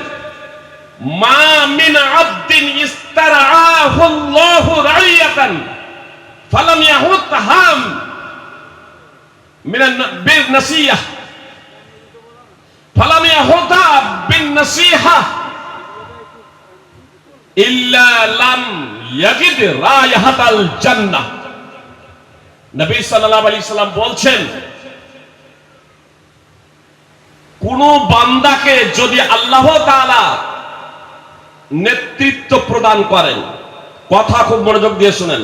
মা মিন আবদিন ইস্তারআহু আল্লাহু রাইয়াতান ফালাম ইয়াহুতহাম মিনান বিন-নাসিয়াহ ফালাম ইয়াহুতা বিন-নাসিহা ইল্লা লাম ইয়াজিদ রায়াহাতাল জান্নাহ। নবী সাল্লাল্লাহু আলাইহি সাল্লাম বলছেন, কোন বান্দাকে যদি আল্লাহ তাআলা নেতৃত্ব প্রদান করেন, কথা খুব মনোযোগ দিয়ে শুনেন,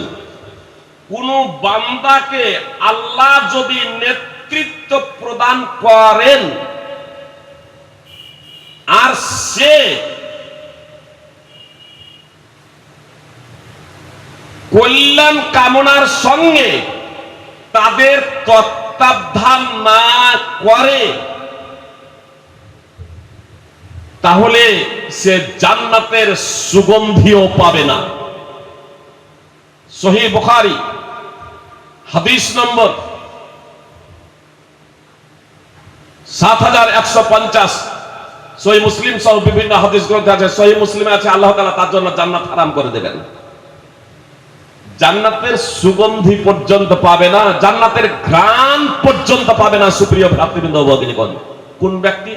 কোন বান্দাকে আল্লাহ যদি নেতৃত্ব প্রদান করেন আর সে কল্যাণ কামনার সঙ্গে তাদের তত্ত্বাবধান না করে, তাহলে সে জান্নাতের সুগন্ধিও পাবে না। সহিহ বুখারী হাদিস নম্বর 7150, সহিহ মুসলিম সহ বিভিন্ন হাদিস গ্রন্থে আছে। সহিহ মুসলিমে আছে আল্লাহ তাআলা তার জন্য জান্নাত হারাম করে দেবেন। জান্নাতের সুগন্ধি পর্যন্ত পাবে না, জান্নাতের ঘ্রাণ পর্যন্ত পাবে না। সুপ্রিয় ভ্রাতৃবৃন্দ, ভগিনীগণ, কোন ব্যক্তি?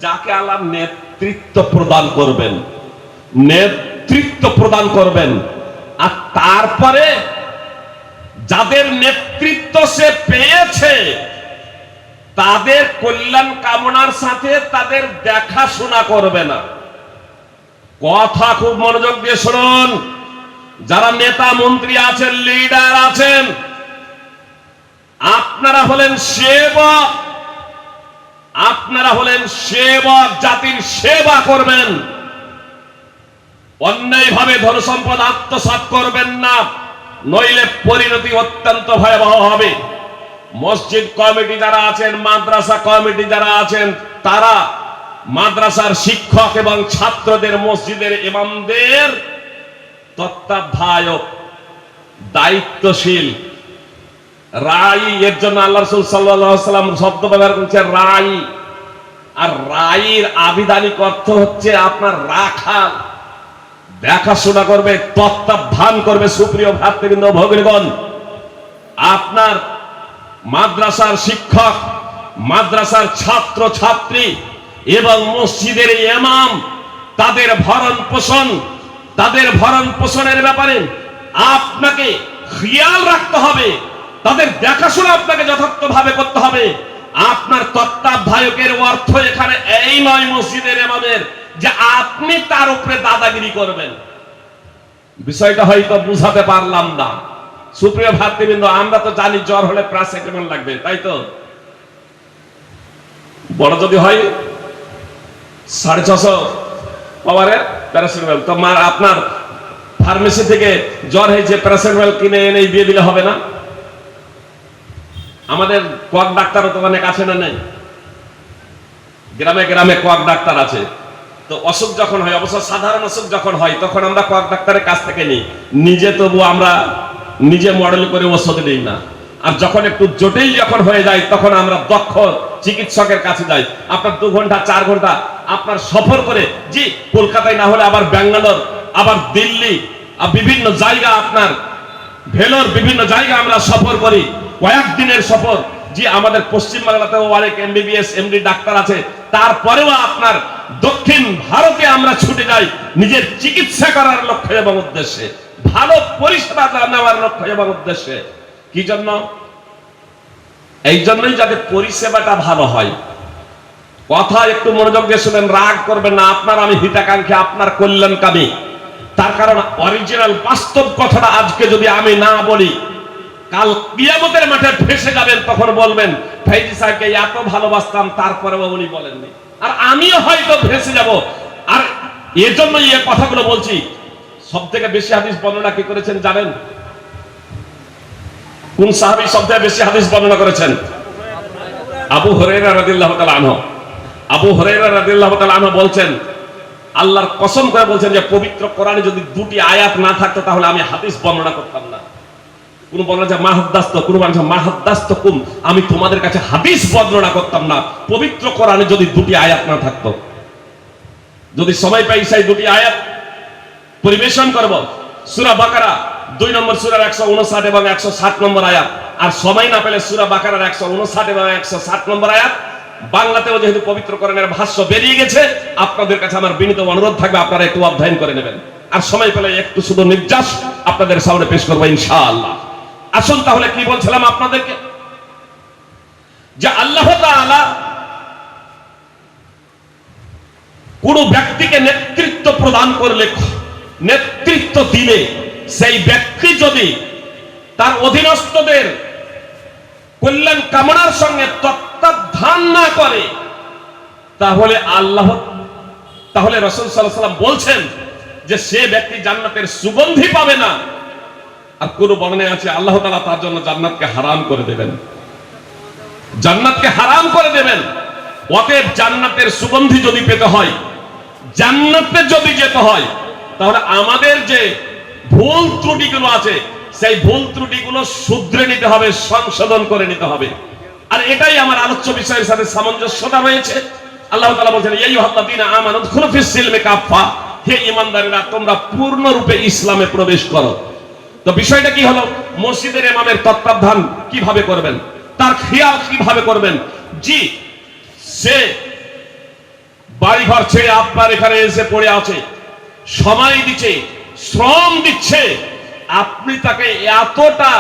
যাকে আল্লাহ নেতৃত্ব প্রদান করবেন, নেতৃত্ব প্রদান করবেন, আর তারপরে যাদের নেতৃত্ব সে পেয়েছে তাদের কল্যাণ কামনার সাথে তাদের দেখাশোনা করবে না। কথা খুব মনোযোগ দিয়ে শুনুন। যারা নেতা মন্ত্রী আছেন, লিডার আছেন, আপনারা হলেন সেবক, আপনারা হলেন সেবক, জাতির সেবা করবেন। অন্যায়ভাবে ধন সম্পদ আত্মসাৎ করবেন না, নইলে পরিণতি অত্যন্ত ভয়াবহ হবে। মসজিদ কমিটি যারা আছেন, মাদ্রাসা কমিটি যারা আছেন, তারা মাদ্রাসার শিক্ষক এবং ছাত্রদের, মসজিদের ইমামদের তত্ত্বাবধায়ক, দায়িত্বশীল, রাই। এর জন্য আল্লাহ রাসূল সাল্লাল্লাহু আলাইহি ওয়াসাল্লাম শব্দ ব্যবহার করেছেন রাই। আর রাইর আবিধানিক অর্থ হচ্ছে আপনার রাখাল, দেখাশোনা করবে, তত্ত্বাবধান করবে। সুপ্রিয় ভ্রাতৃবৃন্দ, ভগিনীগণ, আপনার মাদ্রাসার শিক্ষক, মাদ্রাসার ছাত্র ছাত্রী এবং মসজিদের ইমাম, তাদের ভরণ পোষণ, তাদের ভরণ পোষণের ব্যাপারে আপনাকে খেয়াল রাখতে হবে, তাদের দেখাশোনা আপনাকে যথার্থভাবে করতে হবে। আপনার তত্ত্বাবধায়কের অর্থ এখানে এই নয় মসজিদের ইমামের যে আপনি তার উপরে দাদাগিরি করবেন। বিষয়টা হয়তো বুঝাতে পারলাম না। সুপ্রিয় ভাতৃবৃন্দ, আমরা তো জানি জ্বর হলে প্যারাসিটামল লাগবে, তাই তো? বড় যদি হয় 650 পাওয়ারের প্যারাসিটামল, তো আপনার ফার্মেসি থেকে জ্বর হয়েছে প্যারাসিটামল কিনে এনে দিয়ে দিলে হবে না? আমাদের কোয়াক ডাক্তারও তো অনেক আছে না? নেই? গ্রামে গ্রামে কোয়াক ডাক্তার আছে। তো অসুখ যখন হয়, অবশ্য সাধারণ অসুখ যখন হয়, তখন আমরা কোয়াক ডাক্তারের কাছ থেকে নিই, নিজে তবু আমরা নিজে মডেল করে ওষুধ নিই না। আর যখন একটু জটিল যখন হয়ে যায়, তখন আমরা দক্ষ চিকিৎসকের কাছে যাই। আপনার 2 ঘন্টা 4 ঘন্টা আপনার সফর করে, জি কলকাতায় না হলে আবার ব্যাঙ্গালোর, আবার দিল্লি, বিভিন্ন জায়গা, আপনার ভেলোর, বিভিন্ন জায়গা আমরা সফর করি, কয়েকদিনের সফর। জি আমাদের পশ্চিমবাংলাতেও অনেক এমবিবিএস এমডি ডাক্তার আছে, তারপরেও আপনার দক্ষিণ ভারতে আমরা ছুটে যাই নিজের চিকিৎসা করার লক্ষ্যে এবং উদ্দেশ্যে, ভালো পরিষেবা নেওয়ার লক্ষ্যে এবং উদ্দেশ্যে। কি জন্য? এই জন্যই যাতে পরিষেবাটা ভালো হয়। কথা একটু মনোযোগ দিয়ে শুনেন, রাগ করবেন না। আপনার আমি হিতাকাঙ্ক্ষী, আপনার কল্যাণকামী। তার কারণ অরিজিনাল বাস্তব কথাটা আজকে যদি আমি না বলি, কাল কিয়ামতের মাঠে ফেসে যাবেন, তখন বলবেন ভাইজি সাহেবকে এত ভালোবাসতাম, তারপরেও উনি বলেননি। আর আমিও হয়তো ফেসে যাব। আর এর জন্য এই কথাগুলো বলছি। সব থেকে বেশি হাদিস বর্ণনা কি করেছেন জানেন? কোন সাহাবী সবথেকে বেশি হাদিস বর্ণনা করেছেন? আবু হুরায়রা রাদিয়াল্লাহু তাআলা আনহু। আবু হুরায়রা রাদিয়াল্লাহু তাআলা আনহু বলছেন, আল্লাহর কসম করে বলছেন যে পবিত্র কোরআনে যদি 2টি আয়াত না থাকতো তাহলে আমি হাদিস বর্ণনা করতাম না। কোন বলেন যে মাহাদ্দাস্ত, কোন বলেন যে মাহাদ্দাস্তকুম, আমি তোমাদের কাছে হাদিস বর্ণনা করতাম না পবিত্র কোরআনে যদি 2টি আয়াত না থাকতো। যদি সময় পাই সেই 2টি আয়াত পরিবেশন করব। সূরা বাকারা 2 নম্বর সূরার 159 এবং 160 নম্বর আয়াত। আর সময় না পেলে সূরা বাকারার 159 এবং 160 নম্বর আয়াত। বাংলাতেও যেহেতু পবিত্র কোরআনের ভাষ্য বেরিয়ে গেছে, আপনাদের কাছে আমার বিনীত অনুরোধ থাকবে আপনারা একটু অধ্যয়ন করে নেবেন। আর সময় পেলে একটু শুধু নির্যাস আপনাদের সামনে পেশ করবো ইনশাআল্লাহ। আসুন তাহলে কি বলছিলাম আপনাদেরকে, যে আল্লাহ তাআলা কোন ব্যক্তিকে নেতৃত্ব প্রদান করলে, নেতৃত্ব দিলে, সেই ব্যক্তি যদি তার অধীনস্থদের কল্যাণ কামনার সঙ্গে তত্ত্বাবধান না করে, তাহলে রাসূল সাল্লাল্লাহু আলাইহি ওয়াসাল্লাম বলছেন যে সে ব্যক্তি জান্নাতের সুগন্ধি পাবে না। আর কোন বর্ণনায় আছে আল্লাহ তাআলা তার জন্য জান্নাতকে হারাম করে দেবেন, জান্নাতকে হারাম করে দেবেন। অতএব জান্নাতের সুগন্ধি যদি পেতে হয়, জান্নাতে যদি যেতে হয়, তাহলে আমাদের যে ভুল ত্রুটিগুলো আছে, সেই ভুল ত্রুটিগুলো শুধরে নিতে হবে, সংশোধন করে নিতে হবে। আর এটাই আমার আলোচ্য বিষয়ের সাথে সামঞ্জস্যতা রয়েছে। আল্লাহ তাআলা বলেন, ইয়া আইয়ুহাল্লাযীনা আমানু উদখুলু ফিস সিলমি কাফা, হে ঈমানদারেরা তোমরা পূর্ণরূপে ইসলামে প্রবেশ করো। তো বিষয়টা কি হলো? মসজিদের ইমামের তত্ত্বাবধান কিভাবে করবেন, তার খেয়াল কিভাবে করবেন? জি, সে বাড়িঘর ছেড়ে আপনার এখানে এসে পড়ে আছে, সময় দিচ্ছে, শ্রম দিচ্ছে, আপনি তাকে এতটা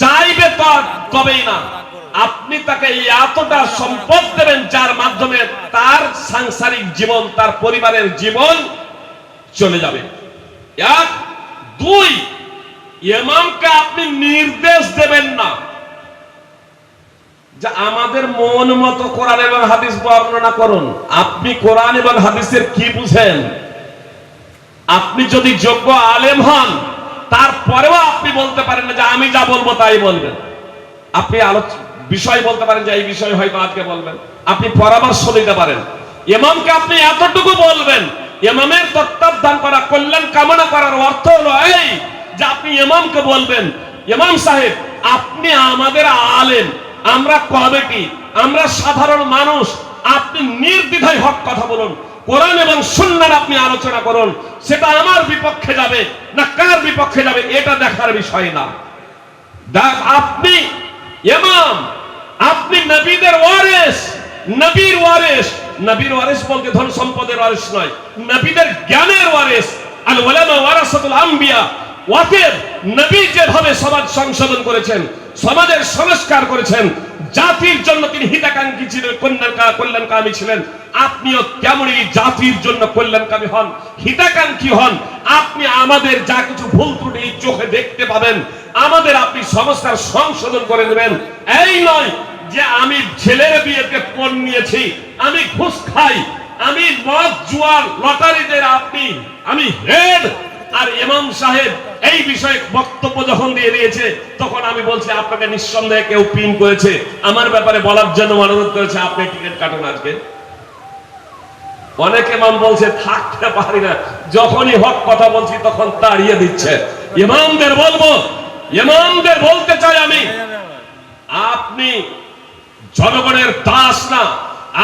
চাইবে তবেই না, আপনি তাকে এতটা সম্পদ দেবেন যার মাধ্যমে তার সাংসারিক জীবন, তার পরিবারের জীবন চলে যাবে। 1 2, ইমামকে আপনি নির্দেশ দেবেন না যে আমাদের মন মতো কোরআন এবং হাদিস বর্ণনা করুন। আপনি কোরআন এবং হাদিসের কি বুঝেন? আপনি যদি যোগ্য আলেম হন, তারপরেও আপনি বলতে পারেন না যে আমি যা বলবো তাই বলবেন। আপনি বিষয় বলতে পারেন যে এই বিষয় হয়তো আজকে বলবেন, আপনি পরামর্শ দিতে পারেন। ইমামকে আপনি এতটুকু বলবেন, ইমামের তত্ত্বাবধান করা, কল্যাণ কামনা করার অর্থ হলো এই যে আপনি ইমামকে বলবেন, ইমাম সাহেব আপনি আমাদের আলেম, আমরা কমিটি, আমরা সাধারণ মানুষ, আপনি নির্দ্বিধায় হক কথা বলুন, কোরআন এবং সুন্নাহর আপনি আলোচনা করুন। সেটা আমার বিপক্ষে যাবে না কার বিপক্ষে যাবে এটা দেখার বিষয় না। আপনি ইমাম, আপনি নবীদের ওয়ারিস, নবীর ওয়ারিস। নবীর ওয়ারিস বলতে ধন সম্পদের ওয়ারিস নয়, নবীদের জ্ঞানের ওয়ারিস। আল উলামা ওয়ারাসাতুল আম্বিয়া। অতএব নবী যেভাবে সমাজ সংশোধন করেছেন, সমাজের সংস্কার করেছেন, জাতির জন্য তিনি হিতাকাঙ্ক্ষী ছিলেন, কল্যাণকামী ছিলেন, আপনিও তেমনি জাতির জন্য কল্যাণকামী হন, হিতাকাঙ্ক্ষী হন। আপনি আমাদের যা কিছু ভুল ত্রুটি চোখে দেখতে পাবেন, আমাদের আপনি সংস্কার সংশোধন করে দেবেন। এই নয় যে আমি ছেলের বিয়েতে পণ নিয়েছি, আমি ঘুষ খাই, আমি মদ জুয়া লটারিদের আমি হেড, আর ইমাম সাহেব এই বিষয়ে বক্তব্য যখন দিয়ে দিয়েছে, তখন আমি বলছি আপনাকে নিঃসন্দেহে কেউ পিন করেছে, আমার ব্যাপারে বলার জন্য অনুরোধ করেছে, আপনি টিকিট কাটুন আজকে। অনেক ইমাম বলছে থাকতে পারি না, যখনই হক কথা বলছি তখন তাড়িয়ে দিচ্ছে। ইমামদের বলবো, ইমামদের বলতে চাই আমি, আপনি জনগণের দাস না,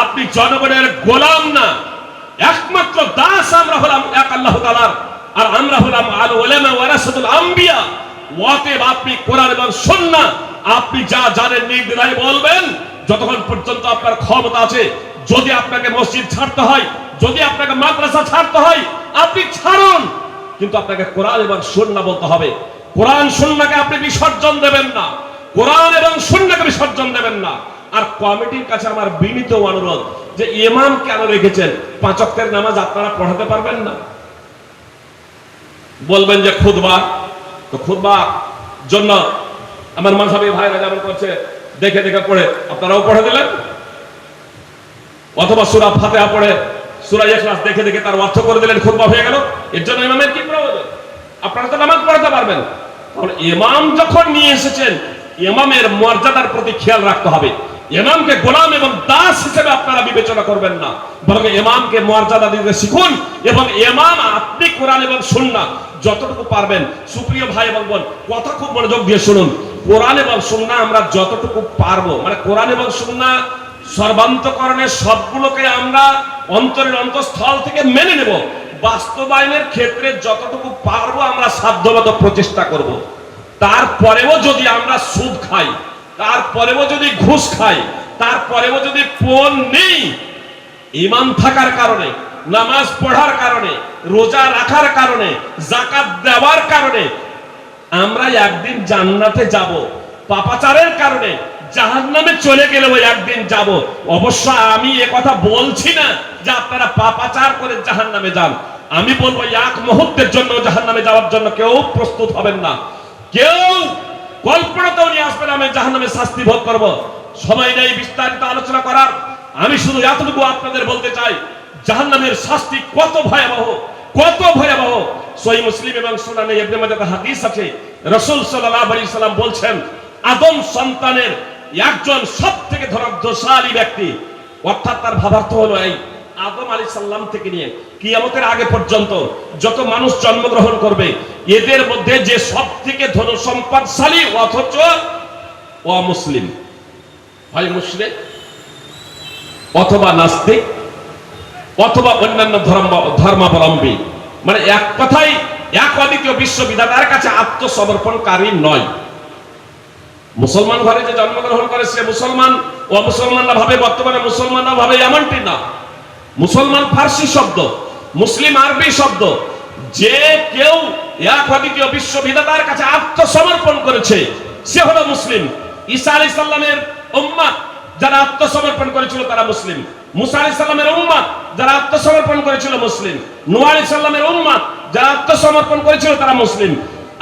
আপনি জনগণের গোলাম না, একমাত্র দাস আমরা হলাম এক আল্লাহ তাআলার, আর আমরা হলাম আল উলামা ওয়ারাসাতুল আম্বিয়া। অতএব আপনি কোরআন এবং সুন্নাহ আপনি যা জানেন নির্দ্বিধায় বলবেন, যতক্ষণ পর্যন্ত আপনার ক্ষমতা আছে। যদি আপনাকে মসজিদ ছাড়তে হয়, যদি আপনাকে মাদ্রাসা ছাড়তে হয়, আপনি ছাড়ুন, কিন্তু আপনাকে কোরআন এবং সুন্নাহ বলতে হবে। কোরআন সুন্নাহকে আপনি বিসর্জন দেবেন না, কোরআন এবং সুন্নাহকে বিসর্জন দেবেন না। আর কমিটির কাছে আমার বিনীত অনুরোধ যে ইমাম কেন রেখেছেন? 5 ওয়াক্তের নামাজ আপনারা পড়াতে পারবেন না? বলবেন যে খুতবা, তো খুতবা জন্য আমার মাযহাবী ভাইরা যেমন করছে দেখে দেখে পড়ে আপনারাও পড়ে দিলেন, অথবা সূরা ফাতিহা পড়ে সূরা ইখলাস দেখে দেখে তার অর্থ করে দিলেন, খুতবা হয়ে গেল। এর জন্য ইমামের কি প্রয়োজন? আপনারা তো নামাজ পড়াতে পারবেন। তাহলে ইমাম যখন নিয়ে এসেছেন, ইমামের মর্যাদার প্রতি খেয়াল রাখতে হবে। ইমামকে গোলাম এবং দাস হিসেবে আপনারা বিবেচনা করবেন না, বরং ইমামকে মর্যাদা দিতে শিখুন। এবং ইমাম আপনি কোরআন এবং সুন্নাহ যতটুকু পারবেন, সুপ্রিয় ভাই এবং বোন, কথা খুব মনোযোগ দিয়ে শুনুন। কোরআন এবং সুন্নাহ আমরা যতটুকু পারবো, মানে কোরআন এবং সুন্নাহ সর্বান্তকরণে সবগুলোকে আমরা অন্তরের অন্তঃস্থল থেকে মেনে নেব। বাস্তবায়নের ক্ষেত্রে যতটুকু পারবো আমরা সাধ্যমতো প্রচেষ্টা করব। তারপরেও যদি আমরা সুদ খাই, তারপরেও যদি ঘুষ খাই, তারপরেও যদি পণ নেই, ঈমান থাকার কারণে, নামাজ পড়ার কারণে, রোজা রাখার কারণে, যাকাত দেওয়ার কারণে আমরা একদিন জান্নাতে যাব, পাপাচারের কারণে জাহান্নামে চলে গেলেও একদিন যাব। অবশ্য আমি এ কথা বলছি না যে আপনারা পাপাচার করে জাহান্নামে যান। আমি বলবো এক মুহূর্তের জন্য জাহান্নামে যাওয়ার জন্য কেউ প্রস্তুত হবেন না, কেউ কল্পনাতেও নিয়ে আসবেন আমি জাহান্নামে শাস্তি ভোগ করব। সময় নেই বিস্তারিত আলোচনা করার। আমি শুধু এতটুকু আপনাদের বলতে চাই, জাহান্নামের শাস্তি কত ভয়াবহ, কত ভয়াবহ। সহিহ মুসলিম এবং সুনানে ইবনে মাজাহ হাদিস আছে, রাসূল সাল্লাল্লাহু আলাইহি সাল্লাম বলছেন, আদম সন্তানের একজন সবথেকে ধৈর্যশালী ব্যক্তি, অর্থাৎ তার ভাবার্থ হলো এই, আদম আলাইহিস সালাম থেকে নিয়ে কিয়ামতের আগে পর্যন্ত যত মানুষ জন্মগ্রহণ করবে, এদের মধ্যে যে সবথেকে ধন সম্পদশালী অথচ অমুসলিম, হয় মুশরিক অথবা নাস্তিক অথবা অন্যান্য ধর্মাবলম্বী, মানে এক কথায় এক অদ্বিতীয় বিশ্ববিধাতার কাছে আত্মসমর্পণকারী নয়। মুসলমান ঘরে যে জন্মগ্রহণ করে সে মুসলমান, ও মুসলমানরা ভাবে, বর্তমানে মুসলমানরা ভাবে এমনটি না। মুসলমান ফার্সি শব্দ, মুসলিম আরবি শব্দ। যে কেউ এক অদ্বিতীয় বিশ্ববিধাতার কাছে আত্মসমর্পণ করেছে সে হলো মুসলিম। ঈসা আলাইহিস সালামের উম্মত যারা আত্মসমর্পণ করেছিল তারা মুসলিম। মুসা আলাইহিস সালামের উম্মত যারা আত্মসমর্পণ করেছিল মুসলিম। নূহ আলাইহিস সালামের উম্মত যারা আত্মসমর্পণ করেছিল তারা মুসলিম।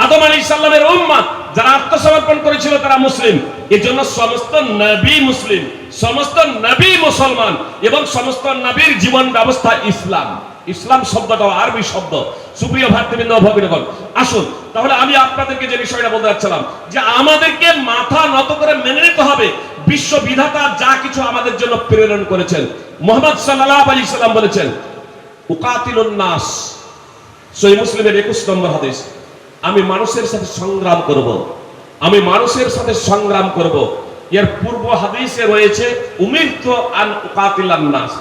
আদম আলাইহিস সালামের উম্মত যারা আত্মসমর্পণ করেছিল তারা মুসলিম। এজন্য সমস্ত নবী মুসলিম, সমস্ত নবী মুসলমান, এবং সমস্ত নবীর জীবন ব্যবস্থা ইসলাম। ইসলাম শব্দটা আরবি শব্দ। সুপ্রিয় ভাতৃবৃন্দ ও ভগ্নীগণ, আসুন তাহলে আমি আপনাদেরকে যে বিষয়টা বলতে যাচ্ছিলাম, যে আমাদেরকে মাথা নত করে মেনে নিতে হবে বিশ্ববিধাতা যা কিছু আমাদের জন্য প্রেরণ করেছেন। মুহাম্মদ সাল্লাল্লাহু আলাইহি সাল্লাম বলেছেন, উকাতিলুন নাস, সহিহ মুসলিমের 21 নম্বর হাদিস, আমি মানুষের সাথে সংগ্রাম করব, আমি মানুষের সাথে সংগ্রাম করব। এর পূর্ব হাদিসে রয়েছে উমিরতু আন উকাতিলান নাস,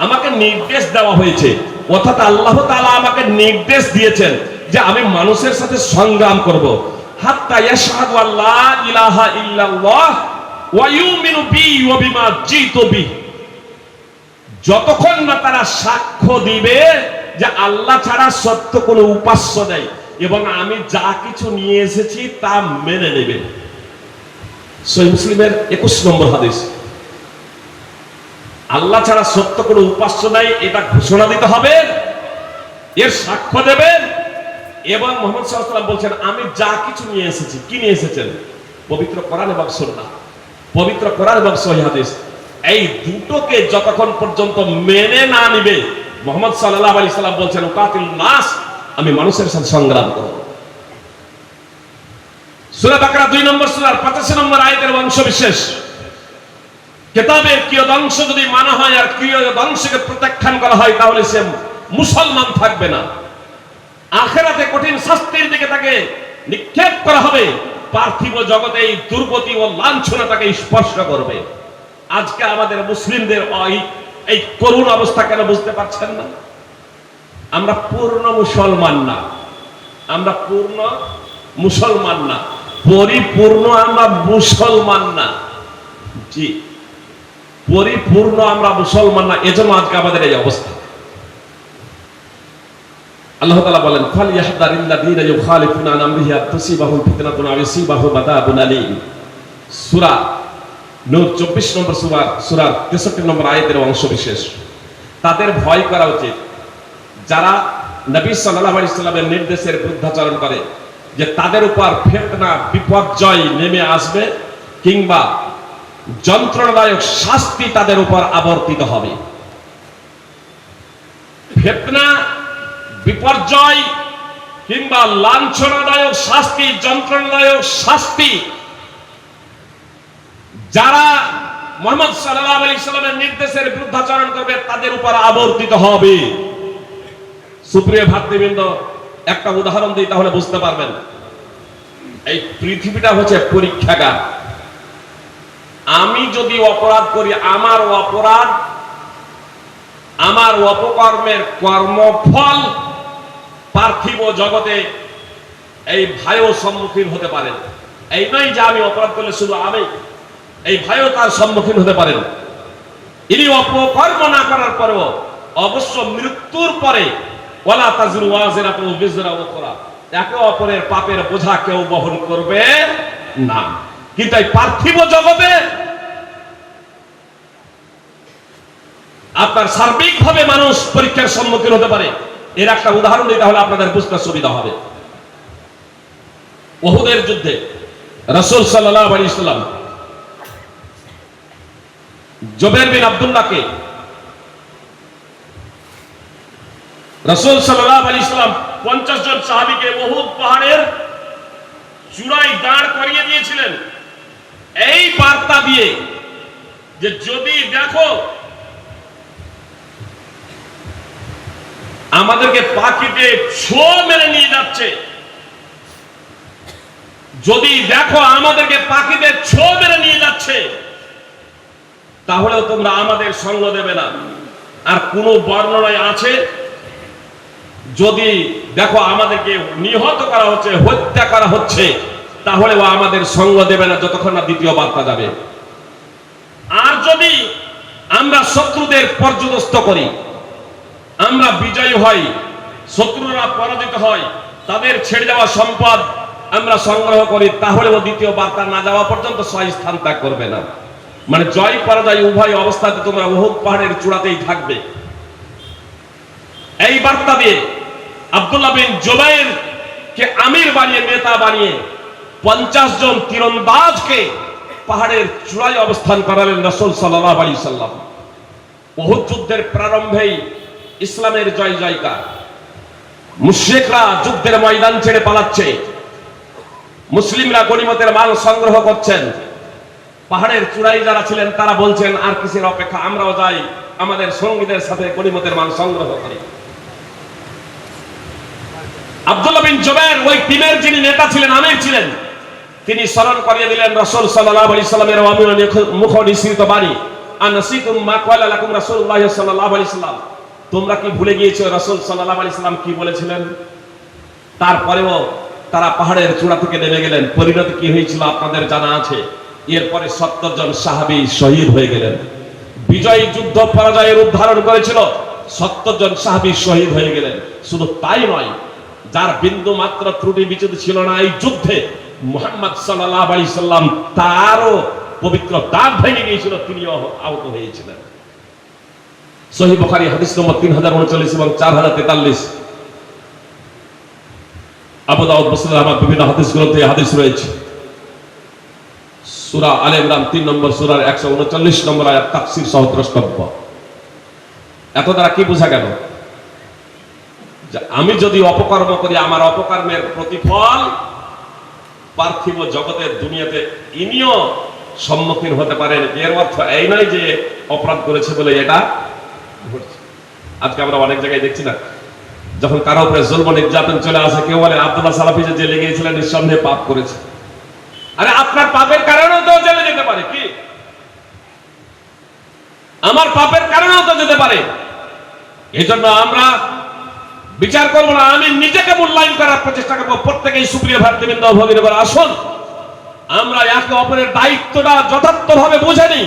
আমাকে নির্দেশ দেওয়া হয়েছে, অর্থাৎ আল্লাহ তাআলা আমাকে নির্দেশ দিয়েছেন যে আমি মানুষের সাথে সংগ্রাম করব। হাত্তা ইয়াশহাদু আল্লা ইলাহা ইল্লাল্লাহ ওয়া ইউমিনু বি ওয়া বিমা জিতু বি, যতক্ষণ না তারা সাক্ষ্য দিবে যে আল্লাহ ছাড়া সত্য কোনো উপাস্য নেই এবং আমি যা কিছু নিয়ে এসেছি তা মেনে নেবে। সহিহ মুসলিমের 21 নম্বর হাদিস। আল্লাহ ছাড়া সত্য কোনো উপাস্য নাই এটা ঘোষণা দিতে হবে, এর সাক্ষ্য দেবেন। এবং মুহাম্মদ সাল্লাল্লাহু আলাইহি ওয়াসাল্লাম বলছেন, আমি যা কিছু নিয়ে এসেছি, কি নিয়ে এসেছেন? পবিত্র কোরআন এবং সুন্নাহ, পবিত্র কোরআন এবং সহিহ হাদিস। এই দুটোকে যতক্ষণ পর্যন্ত মেনে না নিবে, মুহাম্মদ সাল্লাল্লাহু আলাইহি সাল্লাম বলছেন, উকাতিলুন নাস, আমি মানুষের সাথে সংগ্রাম করব। সূরা বাকারা 2 নম্বর সূরার 85 নম্বর আয়াতের অংশ বিশেষ, কিতাবের কিয়দংশ যদি মানা হয় আর কিয়দংশকে প্রত্যাখ্যান করা হয় তাহলে সে মুসলমান থাকবে না। আখিরাতে কঠিন শাস্তির দিকে তাকে নিক্ষেপ করা হবে। পার্থিব জগতে এই দুর্গতি ও লাঞ্ছনা তাকে স্পর্শ করবে। আজকে আমাদের মুসলিমদের এই করুণ অবস্থা কেন বুঝতে পারছেন না? আমরা পূর্ণ মুসলমান না, আমরা পূর্ণ মুসলমান না, পরিপূর্ণ আমরা মুসলমান না। জি, পরিপূর্ণ আমরা মুসলমান না, এজন্য আজকে আমাদের এই অবস্থা। আল্লাহ তাআলা বলেন, ফালইয়াহদারিল্লাযীনা ইউখালিফুনা আন আমরিহি আন তুসিবাহুম ফিতনাতুন আও ইউসিবাহুম আযাবুন আলীম। সূরা নূর 24 নম্বর সূরার 63 নম্বর আয়াতের অংশ বিশেষ। তাদের ভয় করা উচিত যারা নবী সাল্লাল্লাহু আলাইহি সাল্লামের নির্দেশের বিরুদ্ধাচরণ করে, যে তাদের উপর ফিতনা বিপর্যয় নেমে আসবে কিংবা যন্ত্রণাদায়ক শাস্তি তাদের উপর আবর্তিত হবে। ফিতনা, বিপর্যয় কিংবা লাঞ্ছনাদায়ক শাস্তি, যন্ত্রণাদায়ক শাস্তি যারা মুহাম্মদ সাল্লাল্লাহু আলাইহি সাল্লামের নির্দেশের বিরুদ্ধাচরণ করবে তাদের উপর আবর্তিত হবে। সুপ্রিয় ভাতৃবৃন্দ, একটা উদাহরণ দিই তাহলে বুঝতে পারবেন। এই পৃথিবীটা হচ্ছে পরীক্ষাগার। আমি যদি অপরাধ করি, আমার অপরাধ, আমার অপকর্মের কর্মফল পার্থিব জগতে এই ভাইও সম্মুখীন হতে পারেন। এই নয় যে আমি অপরাধ করলে শুধু আমি, এই ভাইও তার সম্মুখীন হতে পারেন। ইনি অপকর্ম না করার পরেও অবশ্য মৃত্যুর পরে ওয়ালা তাজরু ওয়াজিরাতুন বিজরা উখরা, একে অপরের পাপের বোঝা কেউ বহন করবে না। কিন্তু এই পার্থিব জগতে আপনার সার্বিকভাবে মানুষ পরীক্ষার সম্মুখীন হতে পারে। এর একটা উদাহরণ দিই তাহলে আপনাদের বুঝতে সুবিধা হবে। উহুদের যুদ্ধে রাসূল সাল্লাল্লাহু আলাইহি ওয়াসাল্লাম জুবাইর বিন আব্দুল্লাহকে রাসূল সাল্লাল্লাহু আলাইহি ওয়াসাল্লাম 50 জন সাহাবীকে উহুদ পাহাড়ের চূড়ায় দাঁড় করিয়ে দিয়েছিলেন এই বার্তা দিয়ে যে যদি দেখো আমাদেরকে পাখিতে ছো মেরে নিয়ে যাচ্ছে, যদি দেখো আমাদেরকে পাখিতে ছো মেরে নিয়ে যাচ্ছে, তাহলেও তোমরা আমাদের সঙ্গ দেবে না। আর কোন বর্ণনায় আছে যদি দেখো আমাদেরকে নিহত করা হচ্ছে, হত্যা করা হচ্ছে, তাহলেও আমাদের সঙ্গ দেবে না যতক্ষণ না দ্বিতীয় বার্তা যাবে। আর যদি আমরা শত্রুদের পর্যদস্ত করি, আমরা বিজয়ী হই, শত্রুরা পরাজিত হয়, তাদের ছেড়ে যাওয়া সম্পদ আমরা সংগ্রহ করি, তাহলেও দ্বিতীয় বার্তা না যাওয়া পর্যন্ত স্থান ত্যাগ করবে না। মানে জয় পরাজয় উভয় অবস্থাতে তোমরা উহুদ পাহাড়ের চূড়াতেই থাকবে। এই বার্তা দিয়ে আব্দুল্লাহ বিন জুবাইর কে আমির বানিয়ে, নেতা বানিয়ে 50 জন তীরন্দাজকে পাহাড়ের চূড়ায় অবস্থান করালেন রাসূল সাল্লাল্লাহু আলাইহি সাল্লাম। উহুদ যুদ্ধের প্রারম্ভেই ইসলামের জয় জয়কার। মুশরিকরা যুদ্ধের ময়দান ছেড়ে পালাচ্ছে, মুসলিমরা গনিমতের মাল সংগ্রহ করছেন। পাহাড়ের চূড়ায় যারা ছিলেন তারা বলছেন আর কিসের অপেক্ষা, আমরাও যাই আমাদের সঙ্গীদের সাথে গনিমতের মাল সংগ্রহ করি। আব্দুল্লাহ বিন জুবাইর ওই টিমের যিনি নেতা ছিলেন, আমির ছিলেন, তিনি স্মরণ করিয়ে দিলেন রাসূল সাল্লাল্লাহু আলাইহি সাল্লামের মুখ নিঃসৃত বাণী, আনাসিতুম মা ক্বালা লাকুম রাসূলুল্লাহ সাল্লাল্লাহু আলাইহি সাল্লাম। তোমরা কি ভুলে গিয়েছো রাসূল সাল্লাল্লাহু আলাইহি সাল্লাম কি বলেছিলেন? তারপরেও তারা পাহাড়ের চূড়া থেকে নেমে গেলেন। পরিণতি কি হয়েছিল আপনাদের জানা আছে। এরপরে 70 জন সাহাবী শহীদ হয়ে গেলেন। বিজয়ী যুদ্ধ পরাজয়ের উদ্ধারণ করেছিল, 70 জন সাহাবী শহীদ হয়ে গেলেন। শুধু তাই নয়, যার বিন্দু মাত্র ত্রুটি বিচ্যুতি ছিল না এই যুদ্ধে, মুহাম্মদ সাল্লাল্লাহু আলাইহি সাল্লাম তারও পবিত্র দাঁত ভেঙে গিয়েছিল, তিনিও আহত হয়েছিলেন। সহিহ বুখারী হাদিস নম্বর 3039 এবং 4043, আবু দাউদ, মুসলিম, আহমদ বিভিন্ন হাদিস গ্রন্থে হাদিস রয়েছে। সূরা আলে ইমরান 3 নম্বর সূরার 139 নম্বর আয়াত তাফসীর সহ দ্রষ্টব্য। এত দ্বারা কি বোঝা গেল? যে আমি যদি অপকর্ম করি আমার অপকর্মের প্রতিফল পার্থিব জগতের দুনিয়াতে ইনিও সম্মুখীন হতে পারেন। এর অর্থ এই নয় যে অপরাধ করেছে বলে এটা ঘটছে। আজকে আমরা অনেক জায়গায় দেখছি না, যখন কারো উপরে জুলম নির্যাতন চলে আসে, কেউ বলে আব্দুল্লাহ সালাফি যে জেলে গিয়েছিলেন নিঃসন্দেহে পাপ করেছে। আরে আপনার পাপের কারণেও তো জেলে যেতে পারে, কি আমার পাপের কারণেও তো যেতে পারে। এই জন্য আমরা বিচার করবো না, আমি নিজেকে মূল্যায়ন করার প্রচেষ্টা করবো। প্রত্যেকেই সুপ্রিয় ভাতৃবৃন্দ ভগিনীগণ, আসুন আমরা একে অপরের দায়িত্বটা যথার্থভাবে বুঝে নিই,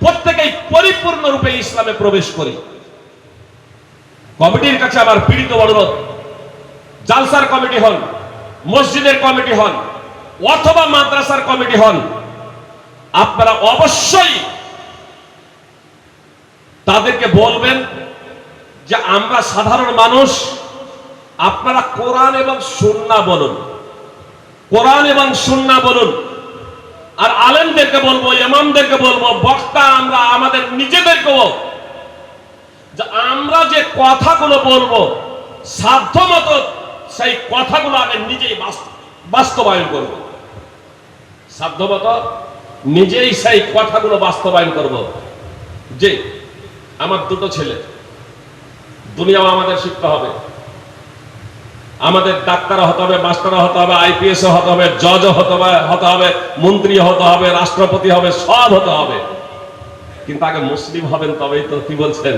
প্রত্যেকেই পরিপূর্ণরূপে ইসলামে প্রবেশ করি। কমিটির কাছে আমার পীড়িত অনুরোধ, জালসার কমিটি হন, মসজিদের কমিটি হন, অথবা মাদ্রাসার কমিটি হন, আপনারা অবশ্যই তাদেরকে বলবেন যে আমরা সাধারণ মানুষ, আপনারা কোরআন এবং সুন্নাহ বলুন, কোরআন এবং সুন্নাহ বলুন। আর আলেমদেরকে বলবো, ইমামদেরকে বলবো, বক্তা আমরা আমাদের নিজেদেরকেও, যে আমরা যে কথাগুলো বলবো সাধ্যমতো সেই কথাগুলো আগে নিজেই বাস্তবায়ন করব। সাধ্যমতো নিজেই সেই কথাগুলো বাস্তবায়ন করব। যে আমার দুটো ছেলে, দুনিয়াও আমাদের শিখতে হবে, আমাদের ডাক্তার হতে হবে, মাস্টার হতে হবে, আইপিএস হতে হবে, জজ হতে হবে, মন্ত্রী হতে হবে, রাষ্ট্রপতি হবে, সব হতে হবে। কিন্তু আগে মুসলিম হবেন, তবেই তো, কি বলছেন?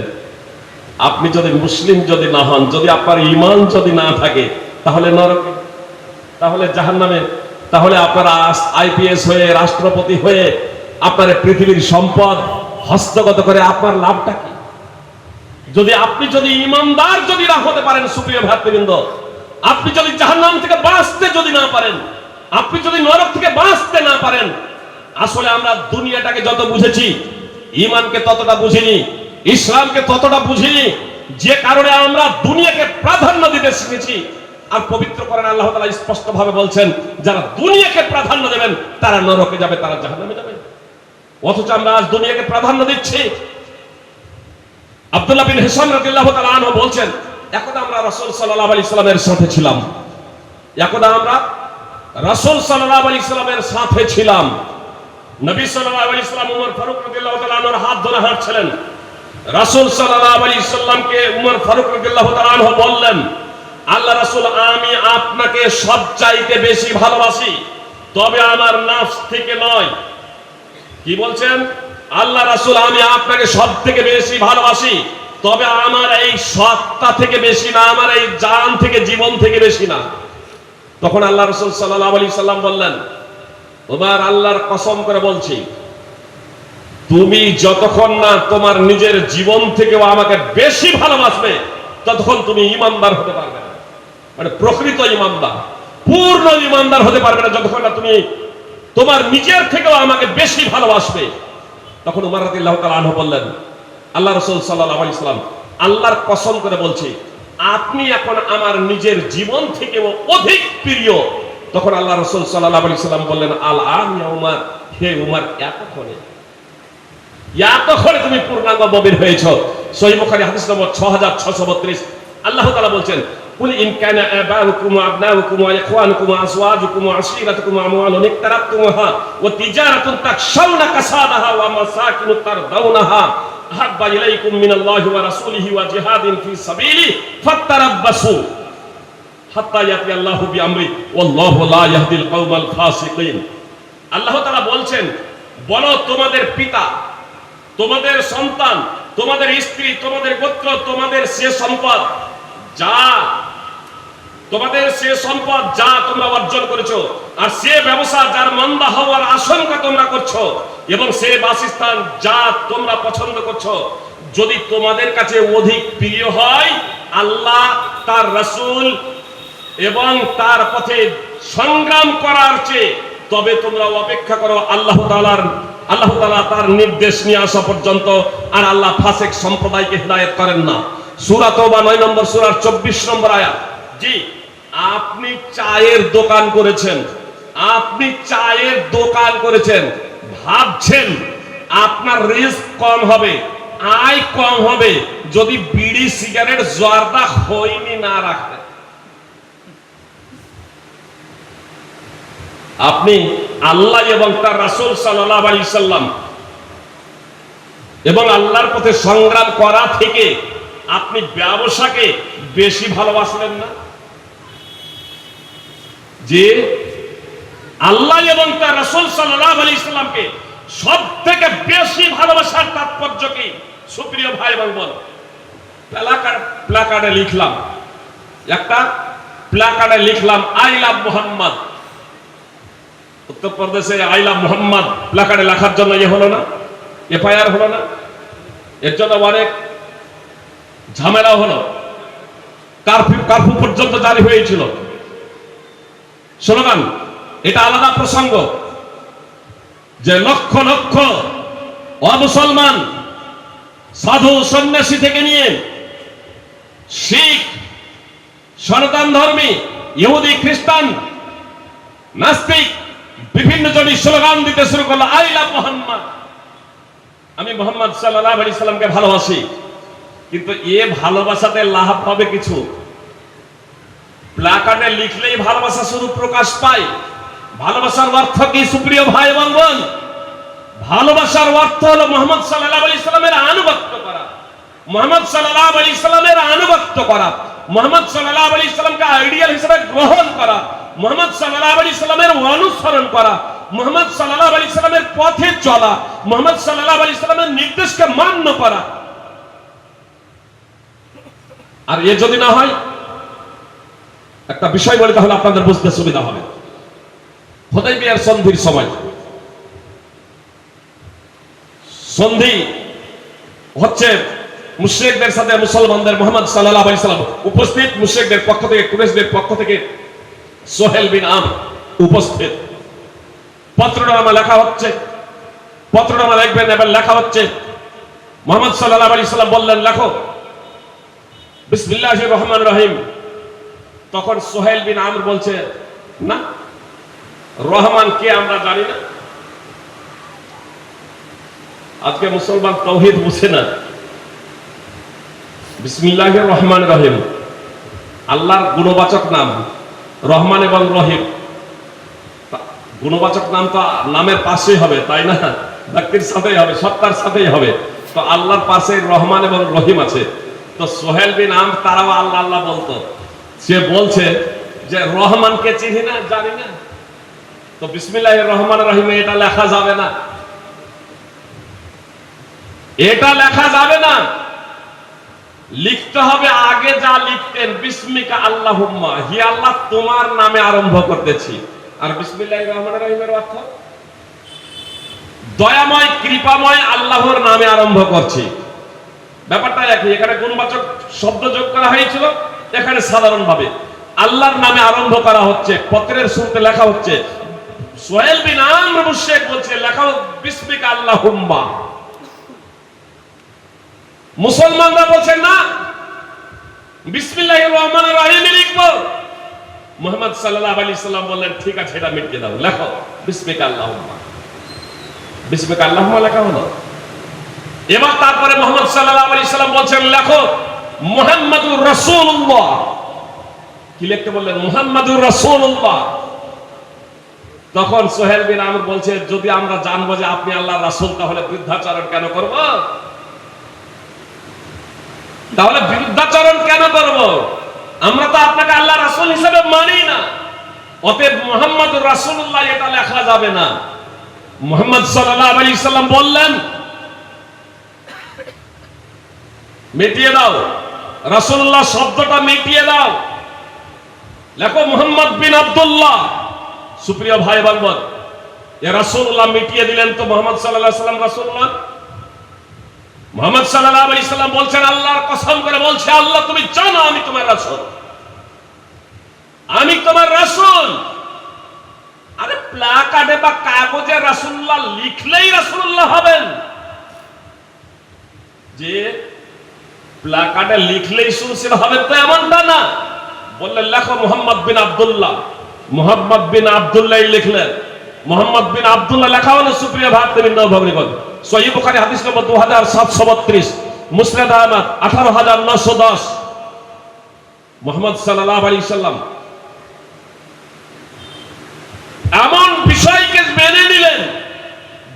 আপনি যদি মুসলিম যদি না হন, যদি আপনার ঈমান যদি না থাকে, তাহলে নরকে, তাহলে জাহান্নামে, তাহলে আপনারা আইপিএস হয়ে, রাষ্ট্রপতি হয়ে আপনার পৃথিবীর সম্পদ হস্তগত করে আপনার লাভটা কি? যদি আপনি যদি ঈমানদার যদি না হতে পারেন, সুপ্রিয় ভাতৃবৃন্দ, আপনি যদি জাহান্নাম থেকে বাঁচতে যদি না পারেন, আপনি যদি নরক থেকে বাঁচতে না পারেন, আসলে আমরা দুনিয়াটাকে যত বুঝেছি, ঈমানকে ততটা বুঝিনি, ইসলামকে ততটা বুঝিনি, যে কারণে আমরা দুনিয়াকে প্রাধান্য দিতে শিখেছি। আর পবিত্র কোরআনে আল্লাহ তাআলা স্পষ্ট ভাবে বলছেন, যারা দুনিয়াকে প্রাধান্য দেবেন তারা নরকে যাবে, তারা জাহান্নামে যাবে। অথচ আমরা আজ দুনিয়াকে প্রাধান্য দিচ্ছি। আব্দুল্লাহ বিন হিশাম রাদিয়াল্লাহু তাআলা আনহু বলছেন, একদা আমরা রাসূল সাল্লাল্লাহু আলাইহি সাল্লামের সাথে ছিলাম, একদা আমরা রাসূল সাল্লাল্লাহু আলাইহি সাল্লামের সাথে ছিলাম। নবী সাল্লাল্লাহু আলাইহি সাল্লাম উমর ফারুক রাদিয়াল্লাহু তাআলা আনহুর হাত ধরে হাঁটছিলেন। রাসূল সাল্লাল্লাহু আলাইহি সাল্লামকে উমর ফারুক রাদিয়াল্লাহু তাআলা আনহু বললেন, আল্লাহ রাসূল, আমি আপনাকে সবচাইতে বেশি ভালোবাসি, তবে আমার নফস থেকে নয়। কি বলছেন? আল্লাহ রাসূল, আমি আপনাকে সব থেকে বেশি ভালোবাসি, তবে আমার এই সত্তা থেকে বেশি না, আমার এই জান থেকে, জীবন থেকে বেশি না। তখন আল্লাহ রাসূল সাল্লাল্লাহু আলাইহি সাল্লাম বললেন, ওমর, আল্লাহর কসম করে বলছি, তুমি যতক্ষণ না তোমার নিজের জীবন থেকেও আমাকে বেশি ভালোবাসবে, ততক্ষণ তুমি ঈমানদার হতে পারবে না। মানে প্রকৃত ঈমানদার, পূর্ণ ঈমানদার হতে পারবে না যতক্ষণ না তুমি তোমার নিজের থেকেও আমাকে বেশি ভালোবাসবে। তখন উমর রাদিয়াল্লাহু তাআলা আনহু বললেন, আল্লাহ রাসূল সাল্লাল্লাহু আলাইহি সাল্লাম, আল্লাহর কসম করে বলছি, আপনি এখন আমার নিজের জীবন থেকেও অধিক প্রিয়। তখন আল্লাহ রাসূল সাল্লাল্লাহু আলাইহি সাল্লাম বললেন, আল আন ইয়া উমর, হে উমর, এতক্ষণে তুমি পূর্ণাঙ্গ মুমিন হয়েছো। সহিহ বুখারী হাদিস নম্বর 6632। আল্লাহ তাআলা বলছেন, কুল ইন কানা আবাউকুম ওয়া আবনাউকুম ওয়া ইখওয়ানুকুম ওয়া আযওয়াজুকুম ওয়া আশীরাতুকুম ওয়া আমওয়ালুন ইকতারাবতুমুহা ওয়া তিজারাতুন তাখশাউনা কাসাদাহা ওয়া মাসাকিনু তারদাউনাহা আহাব্বা ইলাইকুম মিনাল্লাহি ওয়া রাসূলিহি ওয়া জিহাদিন ফি সাবিলি ফাতারাব্বাসু হাত্তা ইয়াতি আল্লাহু বিআমরি ওয়াল্লাহু লা ইয়াহদিল কওমাল ফাসিকিন। আল্লাহ তাআলা বলছেন, বলো তোমাদের পিতা, তোমাদের সন্তান, তোমাদের স্ত্রী, তোমাদের গোত্র, তোমাদের সে সম্পদ যা তোমরা অর্জন করেছো, আর সে ব্যবসা যার মন্দা হওয়ার আশঙ্কা তোমরা করছো, এবং সে বাসস্থান যা তোমরা পছন্দ করছো, যদি তোমাদের কাছে অধিক প্রিয় হয় আল্লাহ, তার রাসূল এবং তার পথে সংগ্রাম করার চেয়ে, তবে তোমরা অপেক্ষা করো আল্লাহ তাআলা তার নির্দেশ নিয়ে আসা পর্যন্ত। আর আল্লাহ ফাসিক সম্প্রদায়কে হিদায়াত করেন না। সূরা তাওবা 9 নম্বর সূরার 24 নম্বর আয়াত। জি, আপনি চায়ের দোকান করেছেন, ভাবছেন আপনার রিস্ক কম হবে, আয় কম হবে যদি বিড়ি সিগারেট জর্দা খৈনি না রাখে। আপনি আল্লাহ এবং তার রাসূল সাল্লাল্লাহু আলাইহি সাল্লাম এবং আল্লাহর পথে সংগ্রাম করা থেকে আপনি ব্যবসাকে বেশি ভালোবাসলেন না? যে আল্লাহ এবং তার রাসূল সাল্লাল্লাহু আলাইহি সাল্লামকে সবথেকে বেশি ভালোবাসার তাৎপর্য কি? সুপ্রিয় ভাই এবং বোন, প্ল্যাকার্ডে লিখলাম, একটা প্ল্যাকার্ডে লিখলাম আই লাভ মুহাম্মদ। উত্তরপ্রদেশে আই লাভ মুহাম্মদ প্ল্যাকার্ডে লেখার জন্য হলো না, এফআইআর হলো না, এর জন্য অনেক ঝামেলা হলো, কারফিউ পর্যন্ত জারি হয়েছিল। স্লোগান, এটা আলাদা প্রসঙ্গ, যে লক্ষ লক্ষ অমুসলমান সাধু সন্ন্যাসী থেকে নিয়ে শিখ, সনাতন ধর্মী, ইহুদি, খ্রিস্টান, নাস্তিক বিভিন্ন জনই স্লোগান দিতে শুরু করলো আই লাভ মুহাম্মদ, আমি মুহাম্মদ সাল্লাল্লাহু আলাইহি সাল্লামকে ভালোবাসি। কিন্তু এ ভালোবাসাতে লাভ হবে কিছু? প্ল্যাকার্ডে লিখলেই ভালোবাসা শুধু প্রকাশ পায়? ভালোবাসার অর্থ কি সুপ্রিয় ভাই এবং বোন? ভালোবাসার অর্থ হলো মুহাম্মদ সাল্লাল্লাহু আলাইহি সাল্লামের আনুগত্য করা, মুহাম্মদ সাল্লাল্লাহু আলাইহি সাল্লামের আনুগত্য করা, মুহাম্মদ সাল্লাল্লাহু আলাইহি সাল্লামকে আইডিয়াল হিসেবে গ্রহণ করা, মুহাম্মদ সাল্লাল্লাহু আলাইহি সাল্লামের অনুসরণ করা, মুহাম্মদ সাল্লাল্লাহু আলাইহি সাল্লামের পথে চলা, মুহাম্মদ সাল্লাল্লাহু আলাইহি সাল্লামের নির্দেশকে মান্য করা। আর এ যদি না হয়, একটা বিষয় বলি তাহলে আপনাদের বুঝতে সুবিধা হবে। হুদায়বিয়ার সন্ধির সময়, সন্ধি হচ্ছে মুশরিকদের সাথে মুসলমানদের, মুহাম্মদ সাল্লাল্লাহু আলাইহি সাল্লাম উপস্থিত, মুশরিকদের পক্ষ থেকে, কুরাইশদের পক্ষ থেকে সোহেল বিন আমর উপস্থিত। পত্রনামা লেখা হচ্ছে, পত্রনামা লিখবেন, এবার লেখা হচ্ছে, মুহাম্মদ সাল্লাল্লাহু আলাইহি সাল্লাম বললেন লেখো বিসমিল্লাহির রহমানির রহিম। তখন সোহেল বিন আমর বলছে, না, রহমান কে আমরা জানি না। আজকে মুসলমান তাওহীদ বুঝে না। বিসমিল্লাহির রহমানির রহিম, আল্লাহর গুণবাচক নাম রহমান এবং রহিম। গুণবাচক নাম তো নামের পাশেই হবে, তাই না? ব্যক্তির সাথেই হবে, সত্তার সাথেই হবে। তো আল্লাহর পাশে রহমান এবং রহিম আছে। তো সোহেল বিন আমর তারাও আল্লাহ আল্লাহ বলতো। সে বলছে যে রহমানকে চিনি না, জানি না, তো বিসমিল্লাহির রহমানির রহিমে এটা লেখা যাবে না, এটা লেখা যাবে না। লিখতে হবে আগে যা লিখতেন, বিসমিকা আল্লাহুম্মা, হি আল্লাহ তোমার নামে আরম্ভ করতেছি। আর বিসমিল্লাহির রহমানির রহিমের অর্থ দয়াময়, কৃপাময় আল্লাহর নামে আরম্ভ করছি। ব্যাপারটা একই, এখানে গুণবাচক শব্দ যোগ করা হয়েছিল, এখানে সাধারণভাবে আল্লাহর নামে আরম্ভ করা হচ্ছে। পত্রের শুরুতে লেখা হচ্ছে, সোহেল বিন আমর মুশরিক বলছে লেখা বিসমিকা আল্লাহুম্মা। মুসলমানরা বলছে না, বিসমিল্লাহির রহমানির রহিম লিখবো। মুহাম্মদ সাল্লাল্লাহু আলাইহি সাল্লাম বললেন, ঠিক আছে, এটা মিটিয়ে দাও, লেখো বিসমিকা আল্লাহুম্মা। বিসমিকা আল্লাহুম্মা লেখা হলো। এবার তারপরে মুহাম্মদ সাল্লাল্লাহু আলাইহি সাল্লাম বলছেন, লেখো মুহাম্মাদুর রাসূলুল্লাহ। কি লিখতে বললেন? মুহাম্মাদুর রাসূলুল্লাহ। তখন সোহেল বিন আমর বলছে, যদি আমরা জানবো যে আপনি আল্লাহর রাসূল, তাহলে বৃদ্ধাচরণ কেন করব? তাহলে বিরুদ্ধাচরণ কেন করব? আমরা তো আপনাকে আল্লাহর রাসূল হিসেবে মানি না। অতএব মুহাম্মাদুর রাসূলুল্লাহ এটা লেখা যাবে না। মুহাম্মদ সাল্লাল্লাহু আলাইহি সাল্লাম বললেন, মিটিয়ে দাও, রাসূলুল্লাহ শব্দটা মিটিয়ে দাও, লেখো মুহাম্মদ বিন আব্দুল্লাহ। সুপ্রিয় ভাই এবং বোন, এ রাসূলুল্লাহ মিটিয়ে দিলেন, তো মুহাম্মদ সাল্লাল্লাহু আলাইহি সাল্লাম রাসূলুল্লাহ। মুহাম্মদ সাল্লাল্লাহু আলাইহি সাল্লাম বলছেন, আল্লাহর কসম করে বলছে, আল্লাহ তুমি জানো আমি তোমার রাসূল, আমি তোমার রাসূল। আরে প্লাকার্ডে বা কাগজে রাসূলুল্লাহ লিখলেই রাসূলুল্লাহ হবেন? যে প্লাকার্ডে লিখলেই সুরসিল হবেন তো এমনটা না। বললেন লেখো মুহাম্মদ বিন আব্দুল্লাহ। মুহাম্মদ বিন আব্দুল্লাহ লিখলেন। মুহাম্মদ বিন আব্দুল্লাহ লেখা হলো। সুপ্রিয় ভাতৃবৃন্দ, ভগ্নীগণ, সহিহ বুখারী হাদিস নম্বর 2732, মুসনাদ আহমদ 18910। মুহাম্মদ সাল্লাল্লাহু আলাইহি সাল্লাম এমন বিষয়কে মেনে নিলেন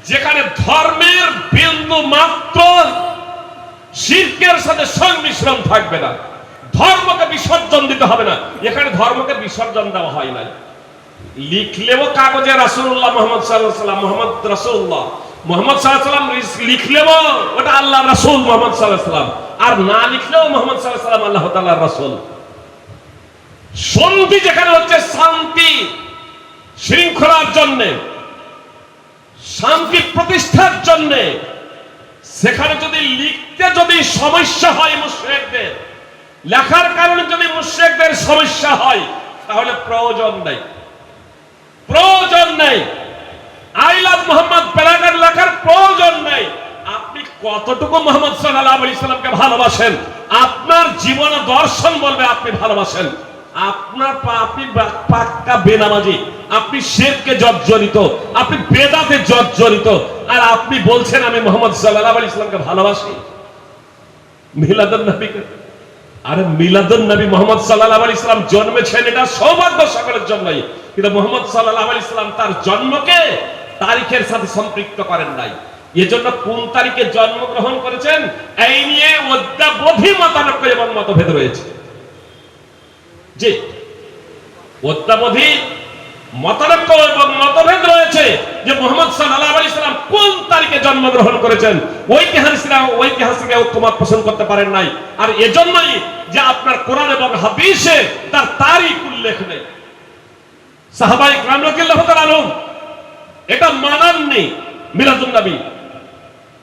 যেখানে ধর্মের বিন্দু মাত্র শিরকের সাথে সংমিশ্রণ থাকবে না, ধর্মকে বিসর্জন দিতে হবে না। এখানে ধর্মকে বিসর্জন দেওয়া হয় না। লিখলেও কাগজে রাসূলুল্লাহ মুহাম্মদ সাল্লাল্লাহু আলাইহি ওয়াসাল্লাম, মুহাম্মদ রাসূলুল্লাহ, মুহাম্মদ সাল্লাল্লাহু আলাইহি ওয়াসাল্লাম লিখলেও ওটা আল্লাহর রাসূল মুহাম্মদ সাল্লাল্লাহু আলাইহি ওয়াসাল্লাম, আর না লিখলেও মুহাম্মদ সাল্লাল্লাহু আলাইহি ওয়াসাল্লাম আল্লাহ তাআলার রাসূল। সন্ধি যেখানে হচ্ছে শান্তি শৃঙ্খলার জন্য, শান্তি প্রতিষ্ঠার জন্য, সেখানে যদি লিখতে যদি সমস্যা হয় মুশরিকদের, লেখার কারণে যদি মুশরিকদের সমস্যা হয়, তাহলে প্রয়োজন নেই, প্রয়োজন নেই। আই লাভ মোহাম্মদ প্যারাগ্রাফ লেখার প্রয়োজন নেই। আপনি কতটুকু মুহাম্মদ সাল্লাল্লাহু আলাইহি সাল্লামকে ভালোবাসেন, আপনার জীবন দর্শন বলবে আপনি ভালোবাসেন। আপনার আপনি পাক্কা বেনামাজি, আপনি শিরকে জর্জরিত, আপনি বেদাতে জর্জরিত, আর আপনি বলছেন আমি মুহাম্মদ সাল্লাল্লাহু আলাইহি সাল্লামকে ভালোবাসি। মিলাদুন নবীকে, আরে মিলাদুন নবী মুহাম্মদ সাল্লাল্লাহু আলাইহি সাল্লাম জন্মেছেন, এটা সৌভাগ্য সকলের জন্যই, কিন্তু মুহাম্মদ সাল্লাল্লাহু আলাইহি সাল্লাম তার জন্মকে তারিখের সাথে সম্পৃক্ত করেন নাই। এজন্য কোন তারিখে জন্মগ্রহণ করেছেন এই নিয়ে অদ্যাবধি মতানৈক্য এবং মতভেদ রয়েছে। জি, অদ্যাবধি মতানৈক্য এবং মতভেদ রয়েছে যে মুহাম্মদ সাল্লাল্লাহু আলাইহি সাল্লাম কোন তারিখে জন্মগ্রহণ করেছেন। ঐতিহাসিকরা ঐক্যমত পোষণ করতে পারেন নাই, আর এজন্যই যে আপনার কোরআন এবং হাদিসে তার তারিখ উল্লেখ নেই। সাহাবায়ে কেরাম রাদিয়াল্লাহু তাআলা আনহুম এটা মানাননি। মিলাদুন নবী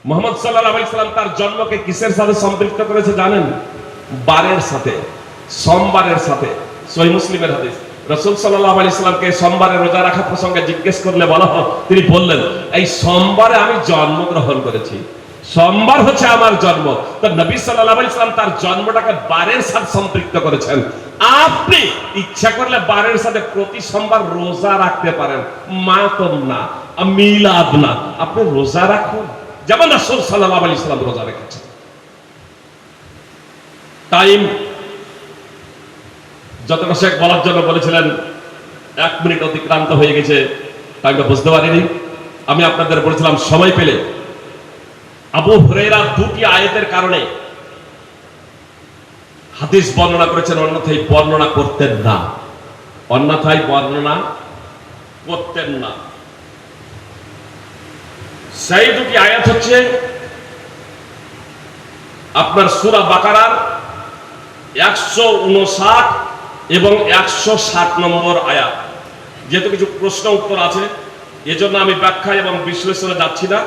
মুহাম্মদ সাল্লাল্লাহু আলাইহি সাল্লাম তার জন্মকে কিসের সাথে সম্পৃক্ত করেছে জানেন? বারের সাথে, সোমবারের সাথে। সহিহ মুসলিমের হাদিস, রাসূল সাল্লাল্লাহু আলাইহি সাল্লামকে সোমবারে রোজা রাখা প্রসঙ্গে জিজ্ঞেস করলে বলা হয়, তিনি বললেন এই সোমবারে আমি জন্মগ্রহণ করেছি, সোমবার হচ্ছে আমার জন্ম। তো নবী সাল্লাল্লাহু আলাইহি সাল্লাম তার জন্মটাকে বারের সাথে সম্পৃক্ত করেছেন। আপনি ইচ্ছা করলে বারের সাথে প্রতি সোমবার রোজা রাখতে পারেন, মাতম না, মিলাদ না, আপনি রোজা রাখুন যেমন রাসূল সাল্লাল্লাহু আলাইহি সাল্লাম রোজা রেখেছেন। টাইম যতটা শেখ বলার জন্য বলেছিলেন 1 মিনিট অতিক্রান্ত হয়ে গেছে, টাইমটা বুঝতে পারিনি। আমি আপনাদের বলেছিলাম সময় পেলে আবু হুরায়রা দুটি আয়াতের কারণে হাদিস বর্ণনা করেছেন, অন্যথায় বর্ণনা করতেন না, অন্যথায় বর্ণনা করতেন না। সেই দুটি আয়াত হচ্ছে আপনার সূরা বাকারার 159 এবং 160 নম্বর আয়াত। যেহেতু কিছু প্রশ্ন উত্তর আছে, এজন্য আমি ব্যাখ্যা এবং বিশ্লেষণে যাচ্ছি না।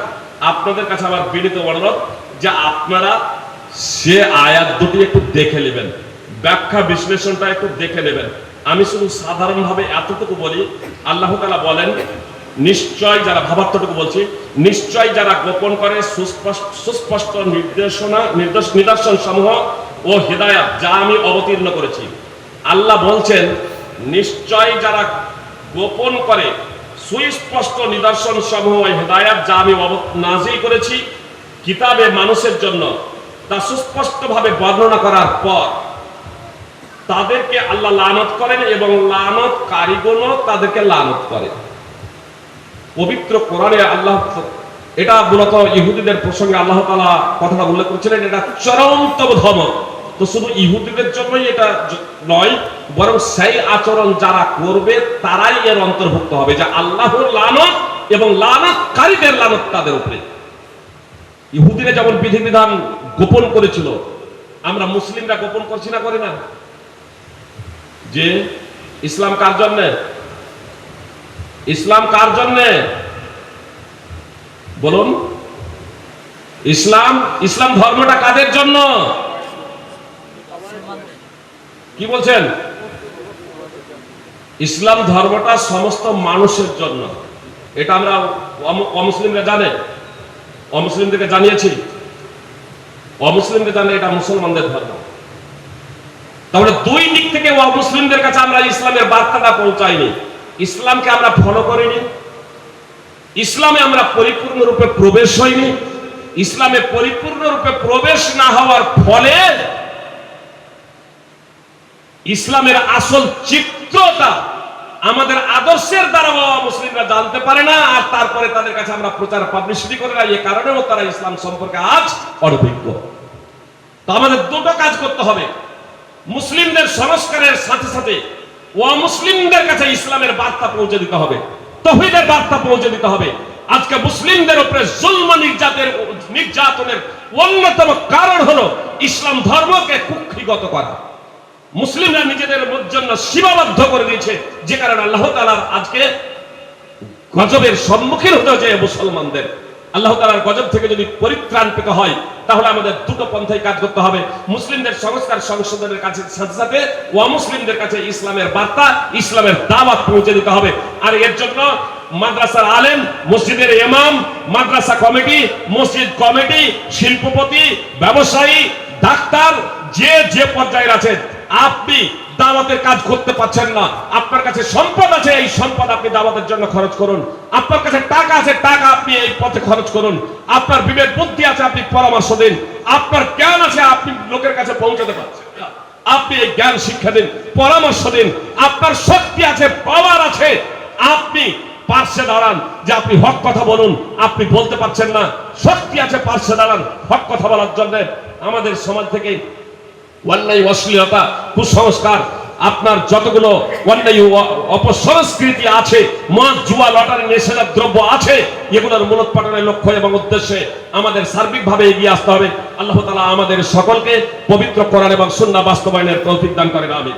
আপনাদের কাছে আমার বিনীত অনুরোধ যে আপনারা সে আয়াত দুটি একটু দেখে নেবেন, ব্যাখ্যা বিশ্লেষণটা একটু দেখে নেবেন। আমি শুধু সাধারণভাবে এতটুকু বলি, আল্লাহ তাআলা বলেন নিশ্চয় যারা, ভাবার্থটুকু বলছি, নিশ্চয় যারা গোপন করে সুস্পষ্ট নিদর্শন সমূহ ও হিদায়াত যা আমি অবতীর্ণ করেছি। আল্লাহ বলছেন নিশ্চয় যারা গোপন করে সুস্পষ্ট নিদর্শন সমূহ ও হিদায়াত যা আমি নাযিল করেছি কিতাবে মানুষের জন্য, তা সুস্পষ্টভাবে বর্ণনা করার পর তাদেরকে আল্লাহ লানত করেন এবং লানতকারীগণও তাদেরকে লানত করে। পবিত্র কোরআনে আল্লাহ, এটা মূলত ইহুদিদের প্রসঙ্গে আল্লাহ তাআলা কথাটা উল্লেখ করেছিলেন, এটা চরমতম ধমক। তো শুধু ইহুদিদের জন্যই এটা নয়, বরং সেই আচরণ যারা করবে তারাই এর অন্তর্ভুক্ত হবে, যে আল্লাহর লানত এবং লানতকারীদের লানত তাদের উপরে। ইহুদিরা যেমন বিধিবিধান গোপন করেছিল, আমরা মুসলিমরা গোপন করছি না, করি না? যে ইসলাম কার জন্য, ইসলাম কার জন্য বলুন? ইসলাম ধর্মটা কাদের জন্য? কি বলছেন? ইসলাম ধর্মটা সমস্ত মানুষের জন্য। এটা আমরা অমুসলিমরা জানে, অমুসলিমদেরকে জানিয়েছি, অমুসলিমরা জানে এটা মুসলমানদের ধর্ম। তাহলে দুই দিক থেকে অমুসলিমদের কাছে আমরা ইসলামের বার্তাটা পৌঁছাইনি, ইসলামকে আমরা ফলো করিনি, ইসলামে আমরা পরিপূর্ণরূপে প্রবেশ হইনি। ইসলামে পরিপূর্ণরূপে প্রবেশ না হওয়ার ফলে ইসলামের আসল চিত্রটা আমাদের আদর্শের দ্বারা মুসলিমরা জানতে পারে না, আর তারপরে তাদের কাছে আমরা প্রচার পাবলিসিটি করে না। এই কারণেও তারা ইসলাম সম্পর্কে আজ অনভিজ্ঞ। তো আমাদের দুটো কাজ করতে হবে। মুসলিমদের সংস্কারের সাথে সাথে অমুসলিমদের কাছে ইসলামের বার্তা পৌঁছে দিতে হবে, তাওহীদের বার্তা পৌঁছে দিতে হবে। আজকে মুসলিমদের উপরে জুলম নির্যাতনের অন্যতম কারণ হলো ইসলাম ধর্মকে কুক্ষিগত করা। মুসলিমরা নিজেদের জন্য সীমাবদ্ধ করে দিয়েছে, যে কারণে আল্লাহ তাআলার আজকে গজবের সম্মুখীন হতে হচ্ছে মুসলমানদের। আল্লাহ তাআলার গজব থেকে যদি পরিত্রাণ পেতে হয় তাহলে আমাদের দুটো পন্থায় কাজ করতে হবে। মুসলিমদের সংস্কার সংশোধনের কাছে সাথে সাথে অমুসলিমদের কাছে ইসলামের বার্তা, ইসলামের দাওয়াত পৌঁছে দিতে হবে। আর এর জন্য মাদ্রাসার আলেম, মসজিদের ইমাম, মাদ্রাসা কমিটি, মসজিদ কমিটি, শিল্পপতি, ব্যবসায়ী, ডাক্তার, যে যে পর্যায়ে আছেন, আপনি দাওয়াতের কাজ করতে পারছেন না, আপনার কাছে সম্পদ আছে, এই সম্পদ আপনি দাওয়াতের জন্য খরচ করুন। আপনার কাছে টাকা আছে, টাকা আপনি এই পথে খরচ করুন। আপনার বিবেক বুদ্ধি আছে, আপনি পরামর্শ দিন। আপনার জ্ঞান আছে, আপনি লোকের কাছে পৌঁছাতে পারছেন না, আপনি এই জ্ঞান শিক্ষা দিন, পরামর্শ দিন। আপনার শক্তি আছে, পাওয়ার আছে, আপনি পার্শ্বে দাঁড়ান, যে আপনি হক কথা বলুন। আপনি বলতে পারছেন না, শক্তি আছে, পার্শ্বে দাঁড়ান হক কথা বলার জন্য। আমাদের সমাজ থেকে অন্যায়, অশ্লীলতা, কুসংস্কার, আপনার যতগুলো অন্যায় অপসংস্কৃতি আছে, মদ, জুয়া, লটারি, নেশাদার দ্রব্য আছে, এগুলোর মূলোৎপাটনের লক্ষ্য এবং উদ্দেশ্যে আমাদের সার্বিকভাবে এগিয়ে আসতে হবে। আল্লাহ তাআলা আমাদের সকলকে পবিত্র কোরআন এবং সুন্নাহ বাস্তবায়নের তৌফিক দান করেন। আমিন।